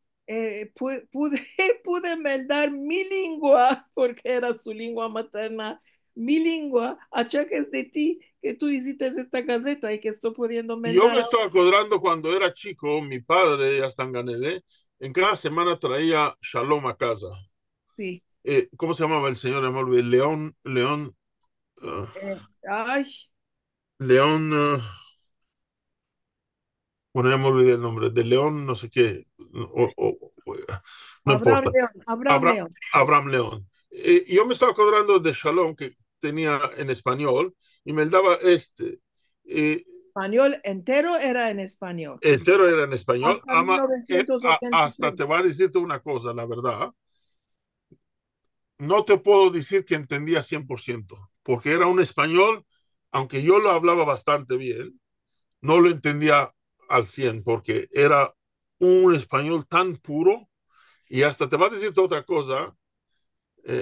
pude meldar mi lengua, porque era su lengua materna, mi lengua, a chaques de ti, que tú hiciste esta caseta y que estoy pudiendo Y yo meldar me estaba acordando cuando era chico, mi padre, ya está en Ganelé, en cada semana traía Shalom a casa. así. ¿Cómo se llamaba el señor? Me olvidé. Ah, Ay, León, bueno, ya me olvidé el nombre, de León, no sé qué, no importa. Abraham Abra- León. Abraham León. Y yo me estaba acordando de Shalom que tenía en español y me daba eh, Español entero era en español. entero era en español, Hasta 1983. hasta te voy a decirte una cosa, la verdad, no te puedo decir que entendía 100%, porque era un español, aunque yo lo hablaba bastante bien, no lo entendía al 100, porque era un español tan puro, y hasta te va a decirte otra cosa,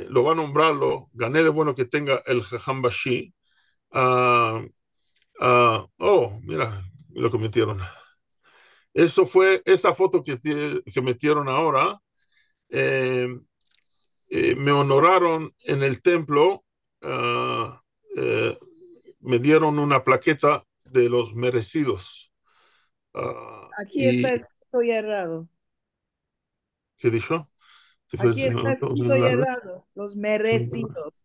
lo va a nombrarlo, gané de bueno que tenga el Jajam Bashi. Oh, mira lo que metieron. Eso fue esta foto que metieron ahora. eh, Me honoraron en el templo, ah, eh, me dieron una plaqueta de los merecidos. Aquí está ¿Y escrito y errado. qué dijo? ¿Se fue Aquí está escrito y larga? errado. Los merecidos.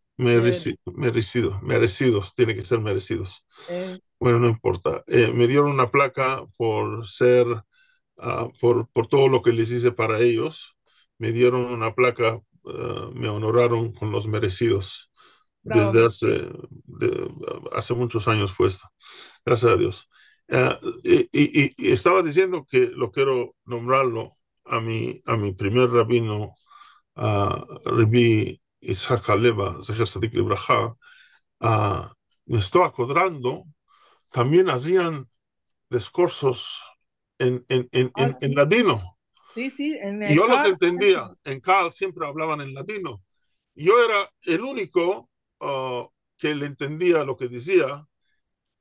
Merecidos, tiene que ser merecidos. Eh, Bueno, no importa. Me dieron una placa por ser, por todo lo que les hice para ellos. Me dieron una placa, me honoraron con los merecidos bravo, desde mi hace muchos años puesto. Gracias a Dios. Y estaba diciendo que lo quiero nombrarlo a mi primer rabino, a Rabbi Isaac Aleva, Zecher Tzadik Libraja. Me estoy acordando, también hacían discursos en sí, ladino. sí, sí, en Y el yo los CAR. entendía. En CAL siempre hablaban en ladino. Y yo era el único que le entendía lo que decía.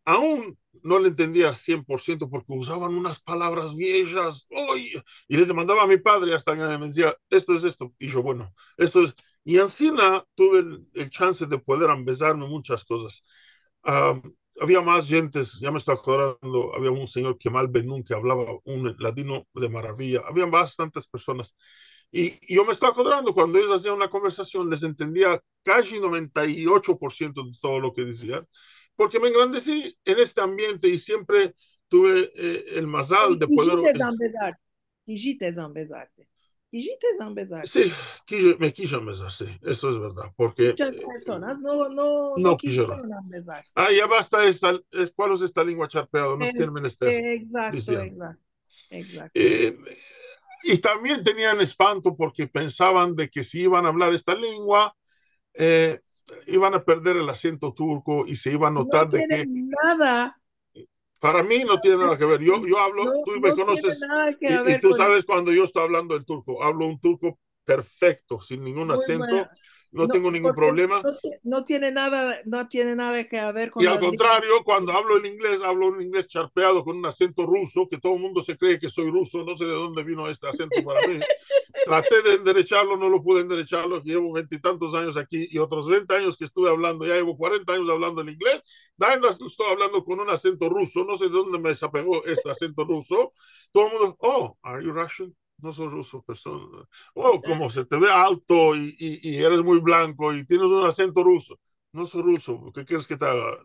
Aún no le entendía 100% porque usaban unas palabras viejas. ¡Oy! Y le demandaba a mi padre hasta que me decía, esto es esto. Y yo, bueno, esto es. Y encima tuve el chance de poder empezarme muchas cosas. Ah, había más gentes, ya me estoy acordando, había un señor Kemal Benún que hablaba un ladino de maravilla, había bastantes personas. Y yo me estoy acordando, cuando ellos hacían una conversación, les entendía casi 98% de todo lo que decían. porque me engrandecí en este ambiente y siempre tuve el mazal de poder. Hiciste zambezarte. Hiciste zambezarte. Hiciste zambezarte. Sí, me quiso besar, sí, eso es verdad, porque Muchas personas no no quisieron. quisieron zambezarse. Ah, ya basta ¿cuál es esta lengua charpeado? No tiene menester, Exacto, decían. exacto, exacto. Eh, y también tenían espanto porque pensaban de que si iban a hablar esta lengua, eh, iban a perder el acento turco y se iba a No notar de tiene que nada, para mí no tiene nada que ver. Yo hablo, tú me no tiene conoces nada que y ver tú con sabes cuando yo estoy hablando el turco. Hablo un turco perfecto, sin ningún muy bueno. acento, no No, tengo ningún porque problema. no tiene nada que ver Y con al las lenguas. contrario, cuando hablo un inglés charpeado con un acento ruso, que todo el mundo se cree que soy ruso, no sé de dónde vino este acento para mí. Traté de enderecharlo, no lo pude enderecharlo, llevo veintitantos años aquí y otros 20 años que estuve hablando, ya llevo 40 años hablando el inglés, estoy hablando con un acento ruso, no sé de dónde me desapegó este acento ruso, todo el mundo, oh, are you Russian? No soy ruso, persona. Oh, como se te ve alto y eres muy blanco y tienes un acento ruso. No soy ruso, ¿qué quieres que te haga?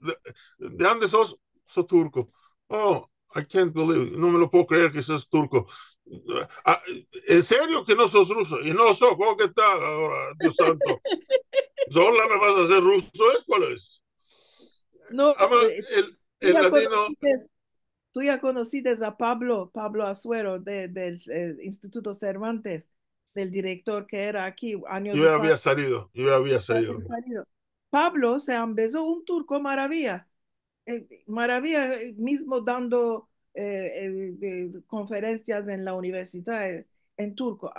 ¿De dónde sos? Soy turco. Oh, I can't believe, no me lo puedo creer que seas turco. Ah, ¿en serio que no sos ruso? Y no soy, ¿cómo que está ahora, Dios santo? ¿Sola me vas a hacer ruso? ¿Es cuál es? No, Ama, tú el ya ladino, conociste, tú ya conociste a Pablo Azuero del Instituto Cervantes, del director que era aquí años yo de ya había salido, yo ya había ya salido. había salido. Pablo se empezó un turco maravilla, maravilla mismo dando conferencias en la universidad en turco.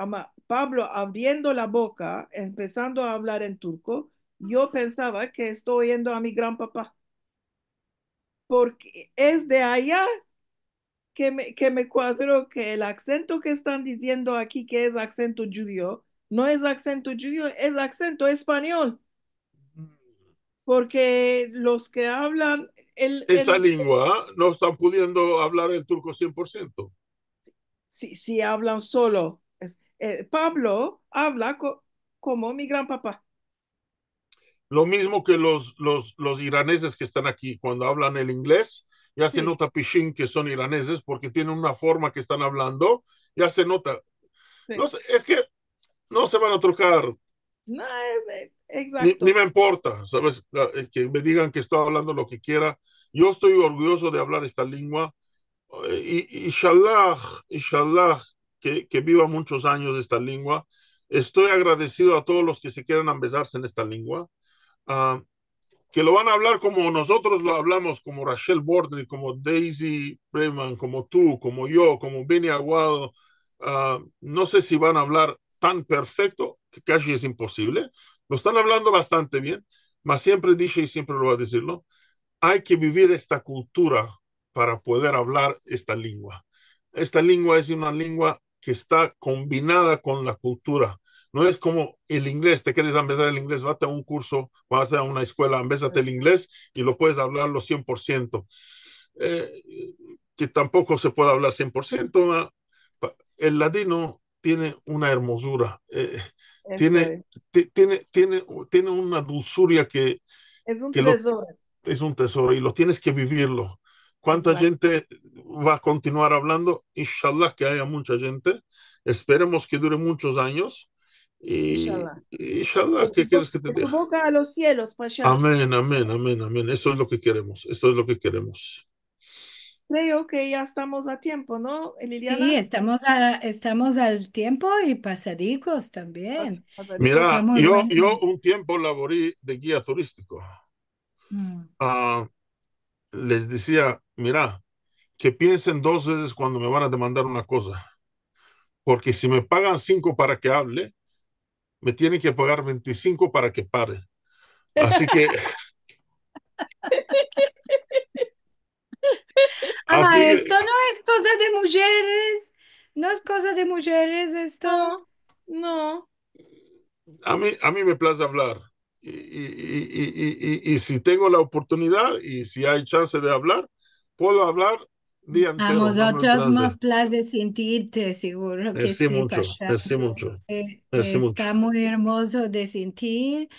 Pablo abriendo la boca, empezando a hablar en turco, yo pensaba que estoy oyendo a mi gran papá, porque es de allá que me cuadró que el acento que están diciendo aquí, que es acento judío, no es acento judío, es acento español, porque los que hablan Esta lengua no están pudiendo hablar el turco 100%. si hablan solo. Pablo habla como mi gran papá. Lo mismo que los iraneses que están aquí, cuando hablan el inglés, ya se Sí, nota pishin que son iraneses porque tienen una forma que están hablando, ya se nota. sí. No sé, es que no se van a trocar, No, ni exacto. me importa, ¿sabes? Que me digan que estoy hablando lo que quiera. Yo estoy orgulloso de hablar esta lengua. Inshallah, inshallah, que viva muchos años esta lengua. Estoy agradecido a todos los que se quieran empezarse en esta lengua. Uh, que lo van a hablar como nosotros lo hablamos, como Rachel Bordner, como Daisy Breman, como tú, como yo, como Benny Aguado. No sé si van a hablar tan perfecto, que casi es imposible. Lo están hablando bastante bien, mas siempre dije y siempre lo voy a decirlo, hay que vivir esta cultura para poder hablar esta lengua. Esta lengua es una lengua que está combinada con la cultura. No es como el inglés, te quieres empezar el inglés, vete a un curso, vas a una escuela, empezate el inglés y lo puedes hablarlo 100%. Eh, que tampoco se puede hablar 100%. El ladino tiene una hermosura, Eso tiene, tiene una dulzuria es un que lo, tesoro. es un tesoro y lo tienes que vivirlo. ¿Cuánta Exacto. gente va a continuar hablando? Inshallah que haya mucha gente. Esperemos que dure muchos años. Y Inshallah. inshallah, ¿qué quieres que te De tu diga? boca a los cielos, Pasha. Amén, amén, amén, amén. Eso es lo que queremos. Esto es lo que queremos. Creo que ya estamos a tiempo, ¿no, Sí, Liliana? estamos al tiempo y pasadicos también. Pasadicos. Mira, Estamos, yo bueno. un tiempo laborí de guía turístico. Mm. Ah, les decía, mira, que piensen dos veces cuando me van a demandar una cosa, porque si me pagan 5 para que hable, me tienen que pagar 25 para que pare. Así que, así Esto que no es cosa de mujeres, no es cosa de mujeres esto. No, no. a mí me place hablar. Y si tengo la oportunidad y si hay chance de hablar, puedo hablar día A entero, no me nosotros place. nos place sentirte, seguro que sí, Pasha. Merci mucho, merci mucho. Está muy hermoso de sentir.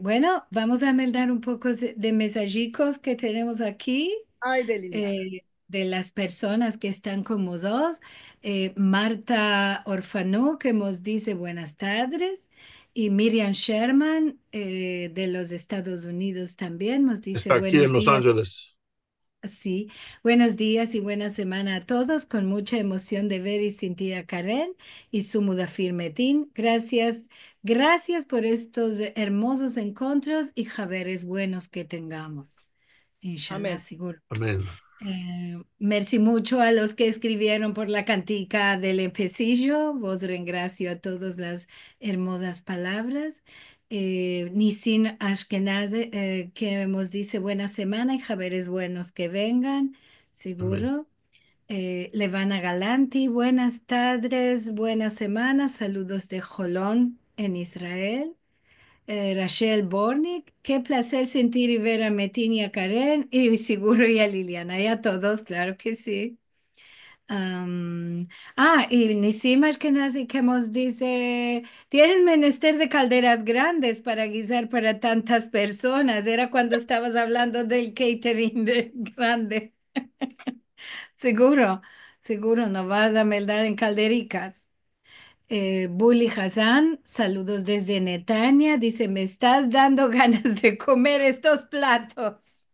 Bueno, vamos a mandar un poco de mensajicos que tenemos aquí Ay, de Liliana. de las personas que están con nosotros. Marta Orfanó, que nos dice buenas tardes. Y Miriam Sherman, de los Estados Unidos también, nos dice Está aquí en buenos Los días. Ángeles. Sí, buenos días y buena semana a todos, con mucha emoción de ver y sentir a Karen y su Mudafirmetin. Gracias, gracias por estos hermosos encuentros y javeres buenos que tengamos. Inshallah, Amén. seguro. Amén. Merci mucho a los que escribieron por la cantica del empecillo. Vos rengracio a todas las hermosas palabras. Nisin Ashkenaze, que nos dice buena semana y javeres buenos que vengan, Amén. seguro. Levana Galanti, buenas tardes, buena semana, saludos de Jolón en Israel. Rachel Bornik, qué placer sentir y ver a Metin y a Karen y seguro y a Liliana y a todos, claro que sí. Y Nisim Ashkenazi que nos dice, tienen menester de calderas grandes para guisar para tantas personas. Era cuando estabas hablando del catering grande. Seguro, seguro, no vas a meldar en caldericas. Bully Hassan, saludos desde Netanya, dice, me estás dando ganas de comer estos platos.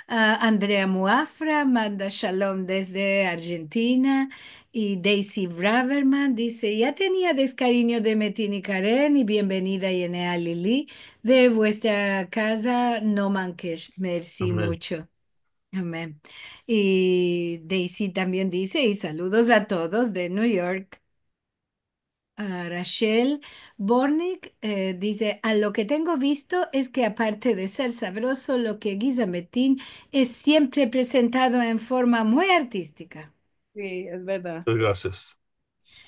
Andrea Muafra manda shalom desde Argentina y Daisy Braverman dice, ya tenía descariño de Metin y Karen y bienvenida Yenea Lili de vuestra casa No Manquesh. Merci Amén. mucho. Amén. Y Daisy también dice, y saludos a todos de New York. Rachel Bornik dice, a lo que tengo visto es que aparte de ser sabroso, lo que guisa Metín es siempre presentado en forma muy artística. Sí, es verdad. Gracias.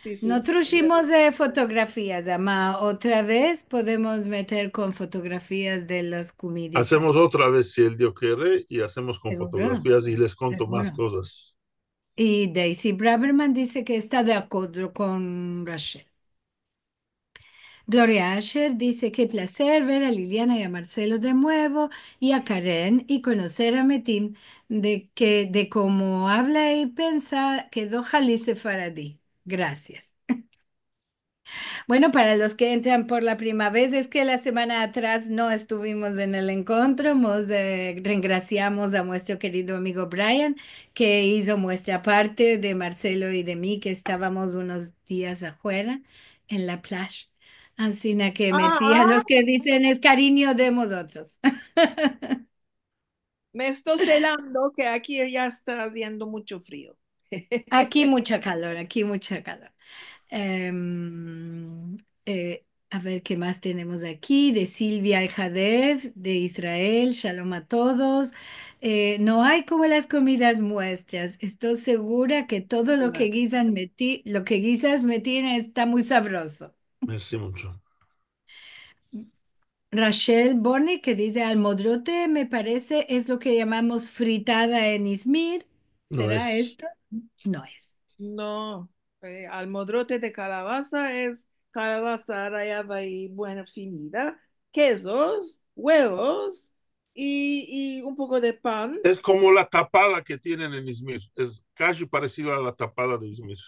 Sí, No sí. trujimos fotografías, ama. Otra vez podemos meter con fotografías de las Hacemos comiditas. otra vez si el Dios quiere y hacemos con Seguro, fotografías y les conto más seguro. cosas. Y Daisy Braverman dice que está de acuerdo con Rachel. Gloria Asher dice qué placer ver a Liliana y a Marcelo de nuevo y a Karen y conocer a Metin de cómo habla y piensa quedó Jalice Faradí. Gracias. Bueno, para los que entran por la primera vez, es que la semana atrás no estuvimos en el encuentro, regraciamos a nuestro querido amigo Brian, que hizo nuestra parte de Marcelo y de mí, que estábamos unos días afuera en la playa. Así que me sí, a Ah, los que dicen es cariño de nosotros. me estoy celando que aquí ya está haciendo mucho frío. Aquí mucha calor. Em, a ver qué más tenemos aquí. De Silvia Al-Jadev, de Israel. Shalom a todos. No hay como las comidas muestras. Estoy segura que todo lo que guisas Metina está muy sabroso. Merci mucho. Rachel Boni, que dice almodrote, me parece, es lo que llamamos fritada en Izmir. No ¿Será es. esto? No es. No, almodrote de calabaza es calabaza rallada y buena finita, quesos, huevos y un poco de pan. Es como la tapada que tienen en Izmir. Es casi parecido a la tapada de Izmir.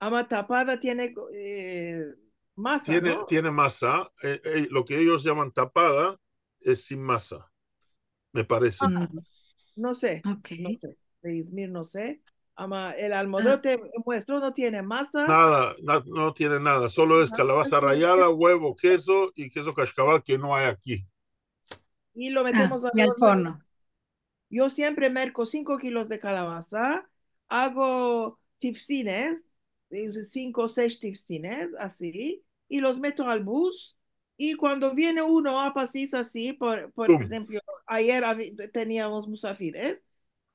Ama tapada tiene masa, ¿no? Tiene masa. Lo que ellos llaman tapada es sin masa, me parece. Mm, No sé, ok. no sé. De Izmir no sé. Ama el Ah, almodrote nuestro no tiene masa. Nada, no tiene nada. Solo es calabaza rallada, huevo, queso y queso cascabel que no hay aquí. Y lo metemos al y al horno. forno. Yo siempre merco 5 kilos de calabaza, hago tifsines, 5 o 6 tifsines, así, y los meto al bus. Y cuando viene uno a pasis así, por ¡Pum! ejemplo, ayer teníamos musafires,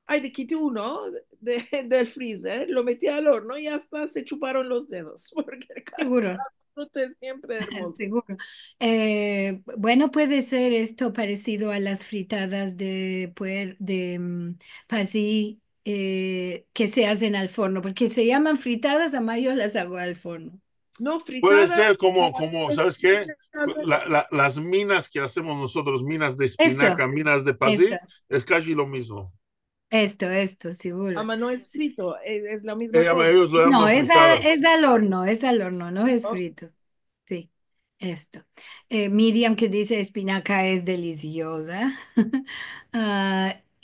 hay de quité uno del freezer, lo metí al horno y hasta se chuparon los dedos. Porque Seguro. disfrute siempre, hermoso. Seguro. Bueno, puede ser esto parecido a las fritadas de pasí que se hacen al forno, porque se llaman fritadas, a yo las hago al forno. No, Puede fritada, ser como, pues, ¿sabes qué? Las minas que hacemos nosotros, minas de Esto, espinaca, minas de esto, pasí, es casi lo mismo. esto, seguro. ama no es frito, es la misma cosa. Ellos lo No, llaman fritadas. es al horno, no es ¿No? frito. Sí, esto. Miriam que dice espinaca es deliciosa.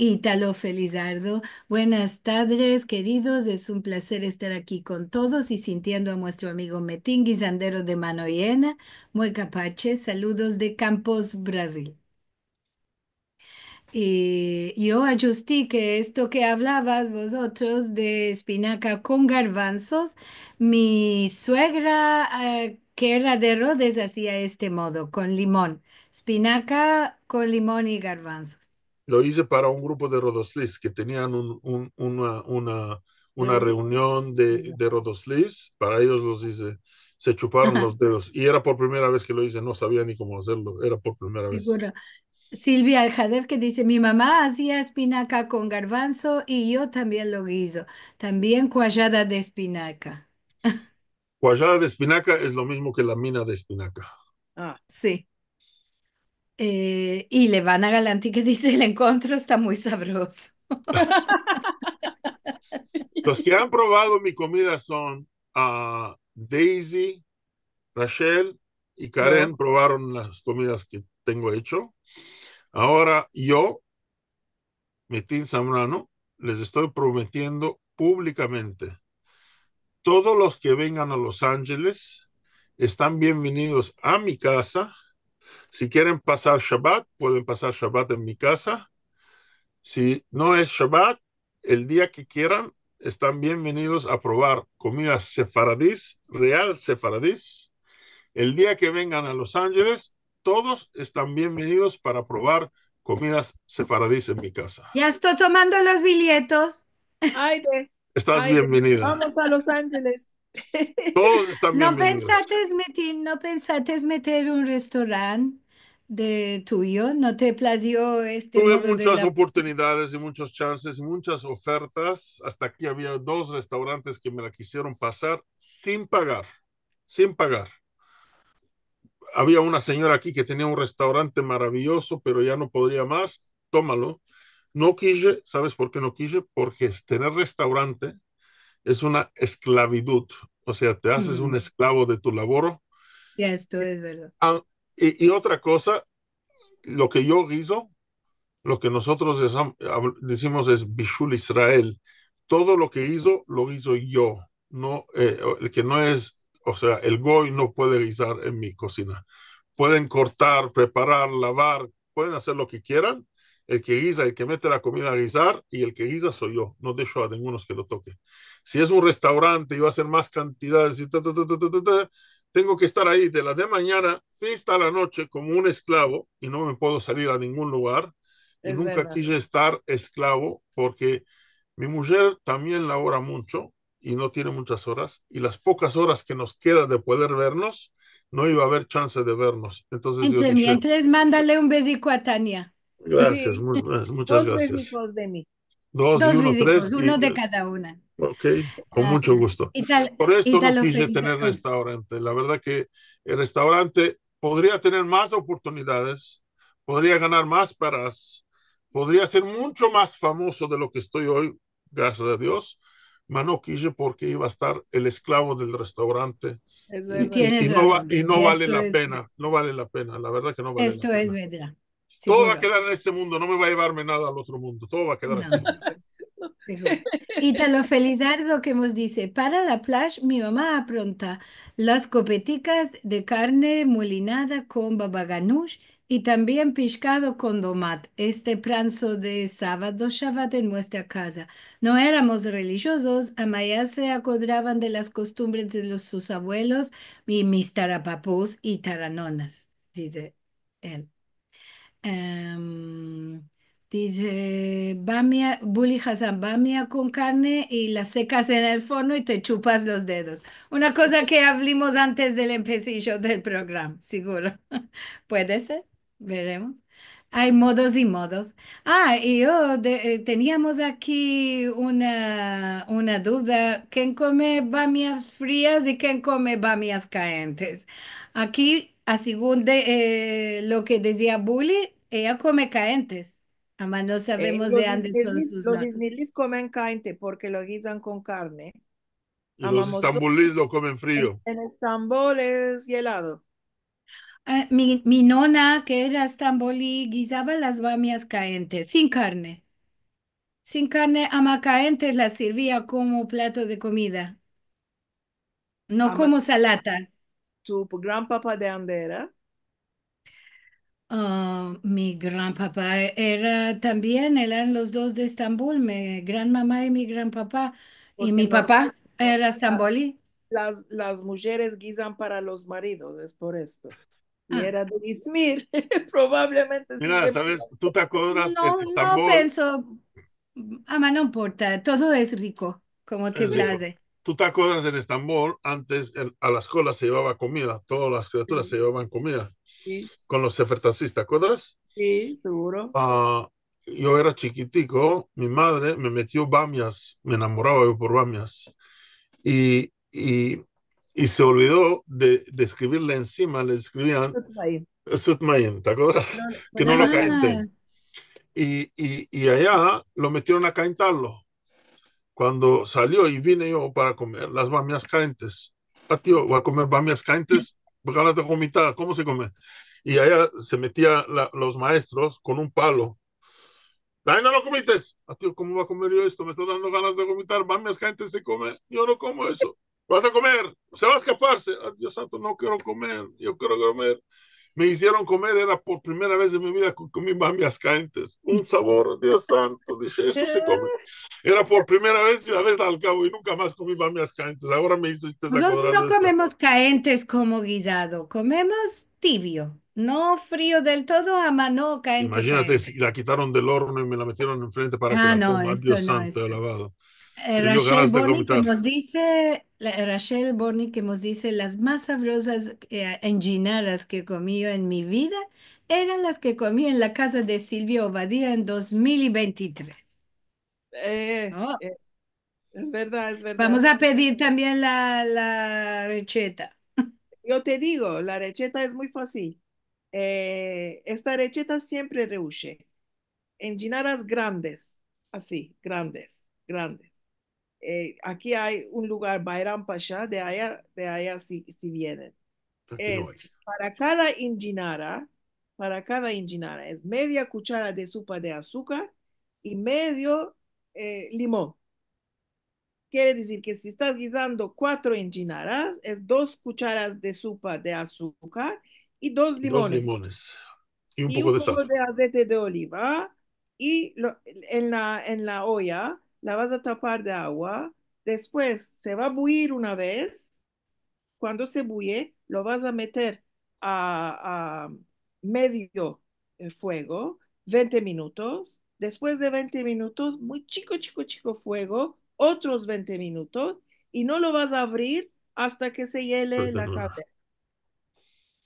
Ítalo Felizardo, buenas tardes, queridos. Es un placer estar aquí con todos y sintiendo a nuestro amigo Metín, guisandero de mano llena. Muy capache. Saludos de Campos, Brasil. Y yo ajusté que esto que hablabas vosotros de espinaca con garbanzos, mi suegra que era de Rhodes hacía este modo, con limón, espinaca con limón y garbanzos. Lo hice para un grupo de Rodoslis que tenían una Mm, reunión de Rodoslis. Para ellos los hice. Se chuparon Ajá, los dedos. Y era por primera vez que lo hice. No sabía ni cómo hacerlo. Era por primera vez. seguro. Silvia Aljadef que dice, mi mamá hacía espinaca con garbanzo y yo también lo guiso, también cuajada de espinaca. Cuajada de espinaca es lo mismo que la mina de espinaca. ah, Sí. Y Levana Galanti que dice, el encuentro está muy sabroso. Los que han probado mi comida son Daisy, Rachel y yo, Karen. Probaron las comidas que tengo hecho. Ahora yo, Metin Zambrano, les estoy prometiendo públicamente, todos los que vengan a Los Ángeles están bienvenidos a mi casa. Si quieren pasar Shabbat, pueden pasar Shabbat en mi casa. Si no es Shabbat, el día que quieran, están bienvenidos a probar comidas sefaradís, real sefaradís. El día que vengan a Los Ángeles, todos están bienvenidos para probar comidas sefaradís en mi casa. Ya estoy tomando los billetos. Aide, Estás Aide, bienvenida. vamos a Los Ángeles. Todos están ¿No bienvenidos. pensaste meter, no pensaste meter un restaurante de tuyo? ¿No te plació este Tuve modo de muchas la... oportunidades y muchas chances y muchas ofertas. Hasta aquí había dos restaurantes que me la quisieron pasar sin pagar, sin pagar. Había una señora aquí que tenía un restaurante maravilloso, pero ya no podría más. Tómalo. No quise, ¿sabes por qué no quise? Porque tener restaurante es una esclavitud. O sea, te haces un Mm, esclavo de tu labor. ya esto es verdad. Ah, y otra cosa, lo que yo guiso, lo que nosotros decimos es Bishul Israel. Todo lo que hizo, lo hizo yo. No, el que no es, o sea, el goy no puede guisar en mi cocina. Pueden cortar, preparar, lavar, pueden hacer lo que quieran. El que guisa, el que mete la comida a guisar y el que guisa soy yo. No dejo a ninguno que lo toque. Si es un restaurante y va a ser más cantidades y tengo que estar ahí de la de mañana hasta la noche como un esclavo y no me puedo salir a ningún lugar y Es nunca verdad, quise estar esclavo porque mi mujer también labora mucho y no tiene muchas horas y las pocas horas que nos queda de poder vernos, no iba a haber chance de vernos. Entonces yo Entre dije, mientras, mándale un besico a Tania. gracias, sí, muchas dos gracias. besicos de mí. Dos y Dos uno, tres besicos, y uno de cada una. ok, con Ah, mucho gusto. Por esto no Ítalo quise feliz. tener restaurante. La verdad que el restaurante podría tener más oportunidades, podría ganar más paras, podría ser mucho más famoso de lo que estoy hoy, gracias a Dios. Pero no quise porque iba a estar el esclavo del restaurante Es Y verdad. tienes Sí. razón. y no vale la pena, no vale la pena, la verdad que no vale la Esto es pena. verdad. Todo va a Seguro. quedar en este mundo, no me va a llevarme nada al otro mundo, todo va a quedar No, aquí. seguro. Seguro. Ítalo Felizardo que nos dice, para la playa mi mamá apronta las copeticas de carne molinada con babaganush y también pescado con domat. Este pranzo de sábado Shabbat en nuestra casa. No éramos religiosos, amayá se acordaban de las costumbres de sus abuelos y mis tarapapús y taranonas, dice él. Em, Dice, bamia, Bully Hassan, bamia con carne y la secas en el forno y te chupas los dedos. Una cosa que hablamos antes del empecillo del programa, seguro. Puede ser, veremos. Hay modos y modos. Y teníamos aquí una duda. ¿Quién come bamias frías y quién come bamias calientes? Aquí, a según lo que decía Bully, ella come calientes. Además, no sabemos de dónde son sus Los lados. ismirlis comen cainte porque lo guisan con carne. Y los Amamos estambulís lo comen frío. en Estambul es helado. Mi nona, que era estambolí, guisaba las bamias calientes, sin carne. Sin carne, amacaentes la servía como plato de comida, no Ama como salata. tu gran papá de Andera, Mi gran papá era también, eran los dos de Estambul, mi gran mamá y mi gran papá. Y porque mi normal papá era estambulí. las mujeres guisan para los maridos, es por esto. Y Ah, era de Izmir, probablemente Mira, sigue. ¿sabes? ¿Tú te acuerdas que en no, no Estambul pienso, no importa, todo es rico, como te es rico? place. ¿Tú te acuerdas en Estambul? Antes a la escuela se llevaba comida, todas las criaturas se Sí, llevaban comida sí, con los sefertasis, ¿te acuerdas? sí, seguro. Yo era chiquitico, mi madre me metió bamias, me enamoraba yo por bamias, y, y, y se olvidó de escribirle encima, le escribían Eso te va a ir. Sutmayin, ¿te acuerdas? Que no Ponerlo lo acá. Ah, calenté. Y allá lo metieron a calentarlo. Cuando salió y vine yo para comer las bamias calientes, tío, voy a comer bamias calientes, ganas de vomitar, ¿cómo se come? Y allá se metía los maestros con un palo. ¡Ay, no lo comites! Tío, ¿cómo va a comer yo esto? Me está dando ganas de vomitar. Bamias calientes se come. Yo no como eso. Vas a comer. Se va a escaparse. Dios santo, no quiero comer. Yo quiero comer. Me hicieron comer, era por primera vez en mi vida que comí bamias calientes. Un sabor, Dios santo, dije, esto se come. Era por primera vez y una vez al cabo y nunca más comí bamias calientes. Ahora me hiciste nosotros acordar no de esto. comemos caentes como guisado, comemos tibio, no frío del todo, a mano caente Imagínate caente. si la quitaron del horno y me la metieron enfrente para que la No, coma. esto Dios no, santo, esto. alabado. Me dio Rachel ganas de Borny que vomitar. nos dice, Rachel Borny que nos dice, las más sabrosas enchinadas que comí yo en mi vida eran las que comí en la casa de Silvio Obadía en 2023. Oh, Eh, es verdad, es vamos verdad. a pedir también la receta. Yo te digo, la receta es muy fácil. Esta receta siempre rehúye. Enchinadas grandes, así, grandes, grandes. Aquí hay un lugar, Bayram Pasha, de allá si vienen. Aquí no Es hay. para cada enginara, es media cuchara de sopa de azúcar y medio limón. Quiere decir que si estás guisando 4 enchinadas, es 2 cucharas de sopa de azúcar y dos Dos limones limones y un y poco un de sal. poco de aceite de oliva y en la olla la vas a tapar de agua. Después se va a buir una vez. Cuando se bulle, lo vas a meter a medio fuego, 20 minutos. Después de 20 minutos, muy chico, chico, chico fuego, otros 20 minutos y no lo vas a abrir hasta que se hiele la carne.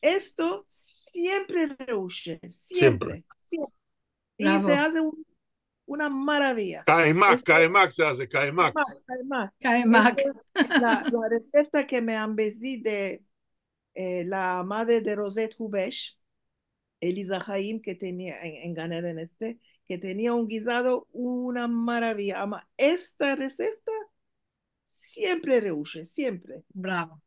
Esto siempre rehúye, Siempre. siempre, siempre. Y se Bravo. hace una maravilla. Caimac, Esto, Caimac se hace, Caimac. además, además, esto Caimac. es la receta que me han de la madre de Rosette Hubesh, Elisa Haim, que tenía en Gan Eden que tenía un guisado, una maravilla. Esta receta siempre rehúye, siempre. Bravo.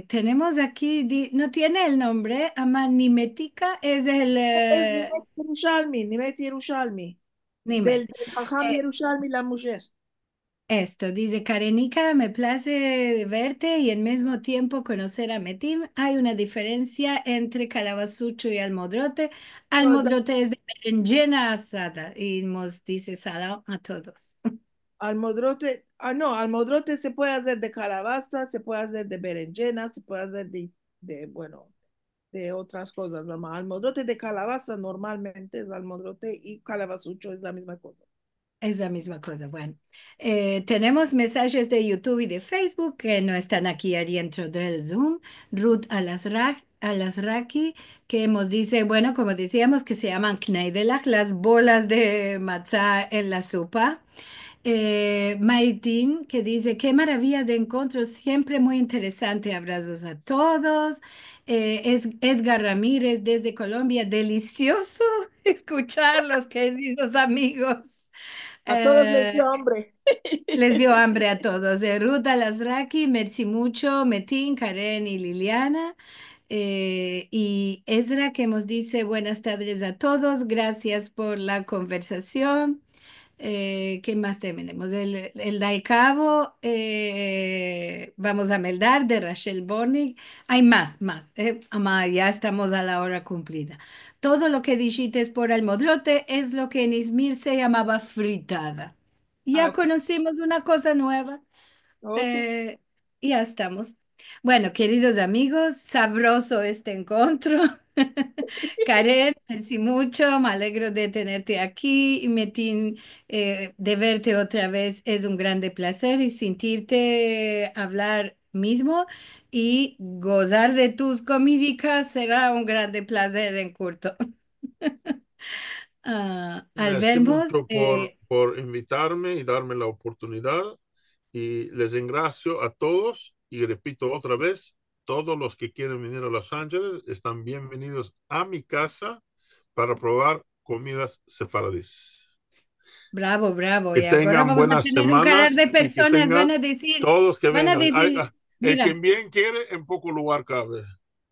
Tenemos aquí, no tiene el nombre, Amanimetica, es el Es Nimet Yerushalmi, Nimet. del Jajam Eh, Yerushalmi, la mujer. Esto, dice Karenika, me place verte y al mismo tiempo conocer a Metim. Hay una diferencia entre calabazucho y almodrote. No, es Almodrote es de berenjena asada y nos dice salam a todos. almodrote, no, almodrote se puede hacer de calabaza, se puede hacer de berenjena, se puede hacer bueno. de otras cosas, mamá. Almodrote de calabaza normalmente es almodrote y calabazucho es la misma cosa. Es la misma cosa. Bueno, tenemos mensajes de YouTube y de Facebook que no están aquí adentro del Zoom. Ruth Alasraki, que nos dice, bueno, como decíamos, que se llaman kneidelach, las bolas de matzá en la sopa. Maitín, que dice, qué maravilla de encuentro, siempre muy interesante. Abrazos a todos. Es Edgar Ramírez desde Colombia, delicioso escucharlos, queridos amigos. A todos les Eh, dio hambre. Les dio hambre a todos. Ruth Alasraki, merci mucho, Metín, Karen y Liliana. Y Ezra que nos dice buenas tardes a todos, gracias por la conversación. ¿Qué más tenemos? El Dal Cabo, vamos a meldar de Rachel Bornig. Hay más. Ama, ya estamos a la hora cumplida. Todo lo que dijiste por Almodrote es lo que en Izmir se llamaba fritada. Ah, Ya ok. conocimos una cosa nueva. Ok. Eh, ya estamos. Bueno, queridos amigos, sabroso este encuentro. Karen, merci mucho, me alegro de tenerte aquí y Metin, de verte otra vez es un grande placer y sentirte hablar mismo y gozar de tus comidicas será un grande placer en curto. Al Merci vernos, mucho por invitarme y darme la oportunidad. Y les engracio a todos y repito otra vez, todos los que quieren venir a Los Ángeles están bienvenidos a mi casa para probar comidas sefaradíes. bravo, bravo. Que Y ahora tengan vamos a buenas tener un carar semanas de y que personas, tengan todos que van a vengan. decir, El que mira. bien quiere, en poco lugar cabe.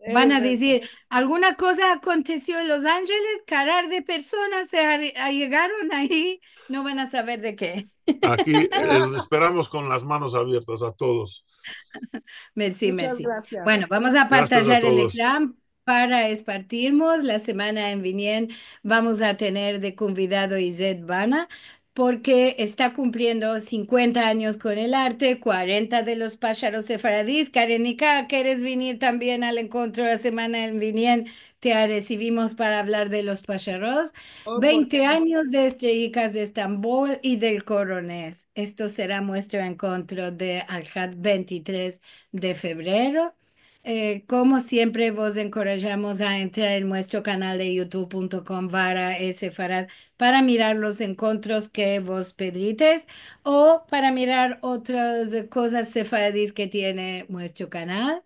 Van Es a verdad. decir, alguna cosa aconteció en Los Ángeles, carar de personas llegaron ahí, no van a saber de qué. Aquí esperamos con las manos abiertas a todos. Merci, Muchas merci. gracias. Bueno, vamos a Gracias a partajar el todos. ecrán para espartirnos. La semana en Vinien vamos a tener de convidado Izet Bana porque está cumpliendo 50 años con el arte, 40 de los pájaros sefaradís. Karenika, ¿quieres venir también al encuentro de la semana en Vinien? Te recibimos para hablar de los pájaros. Oh, ¿por qué 20 no? años de Estrellicas de Estambul y del Coronés. Esto será nuestro encuentro de Alhat 23 de febrero. Como siempre, vos encorajamos a entrar en nuestro canal de youtube.com para mirar los encuentros que vos pedrites o para mirar otras cosas sefaradís que tiene nuestro canal.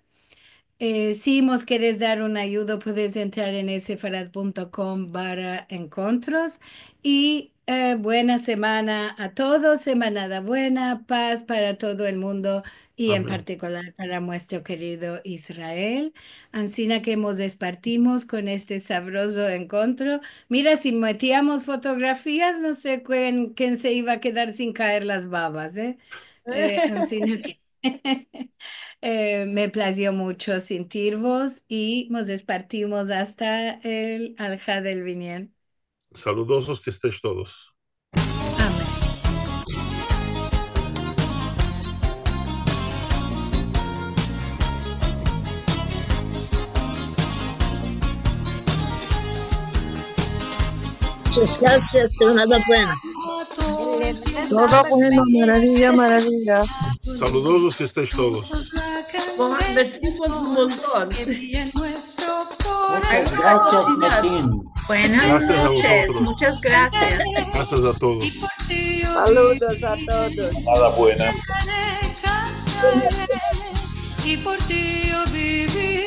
Si nos quieres dar una ayuda, puedes entrar en sfarad.com para encuentros. Y buena semana a todos, semana buena, paz para todo el mundo y en Amén. particular para nuestro querido Israel. Ansina que nos despartimos con este sabroso encuentro. Mira, si metíamos fotografías, no sé quién se iba a quedar sin caer las babas, ¿eh? Ansina que... me plació mucho sentirvos y nos despartimos hasta el Alja del Vinien. Saludosos que estéis todos. Amén. Muchas gracias, semana buena. Todo bueno, maravilla, maravilla. Saludosos que estéis todos. Decimos un montón. Muchas gracias, Metín. Buenas Gracias a noches, vosotros. muchas gracias. Gracias a todos. Saludos a todos. Nada buena. Y por ti yo viví.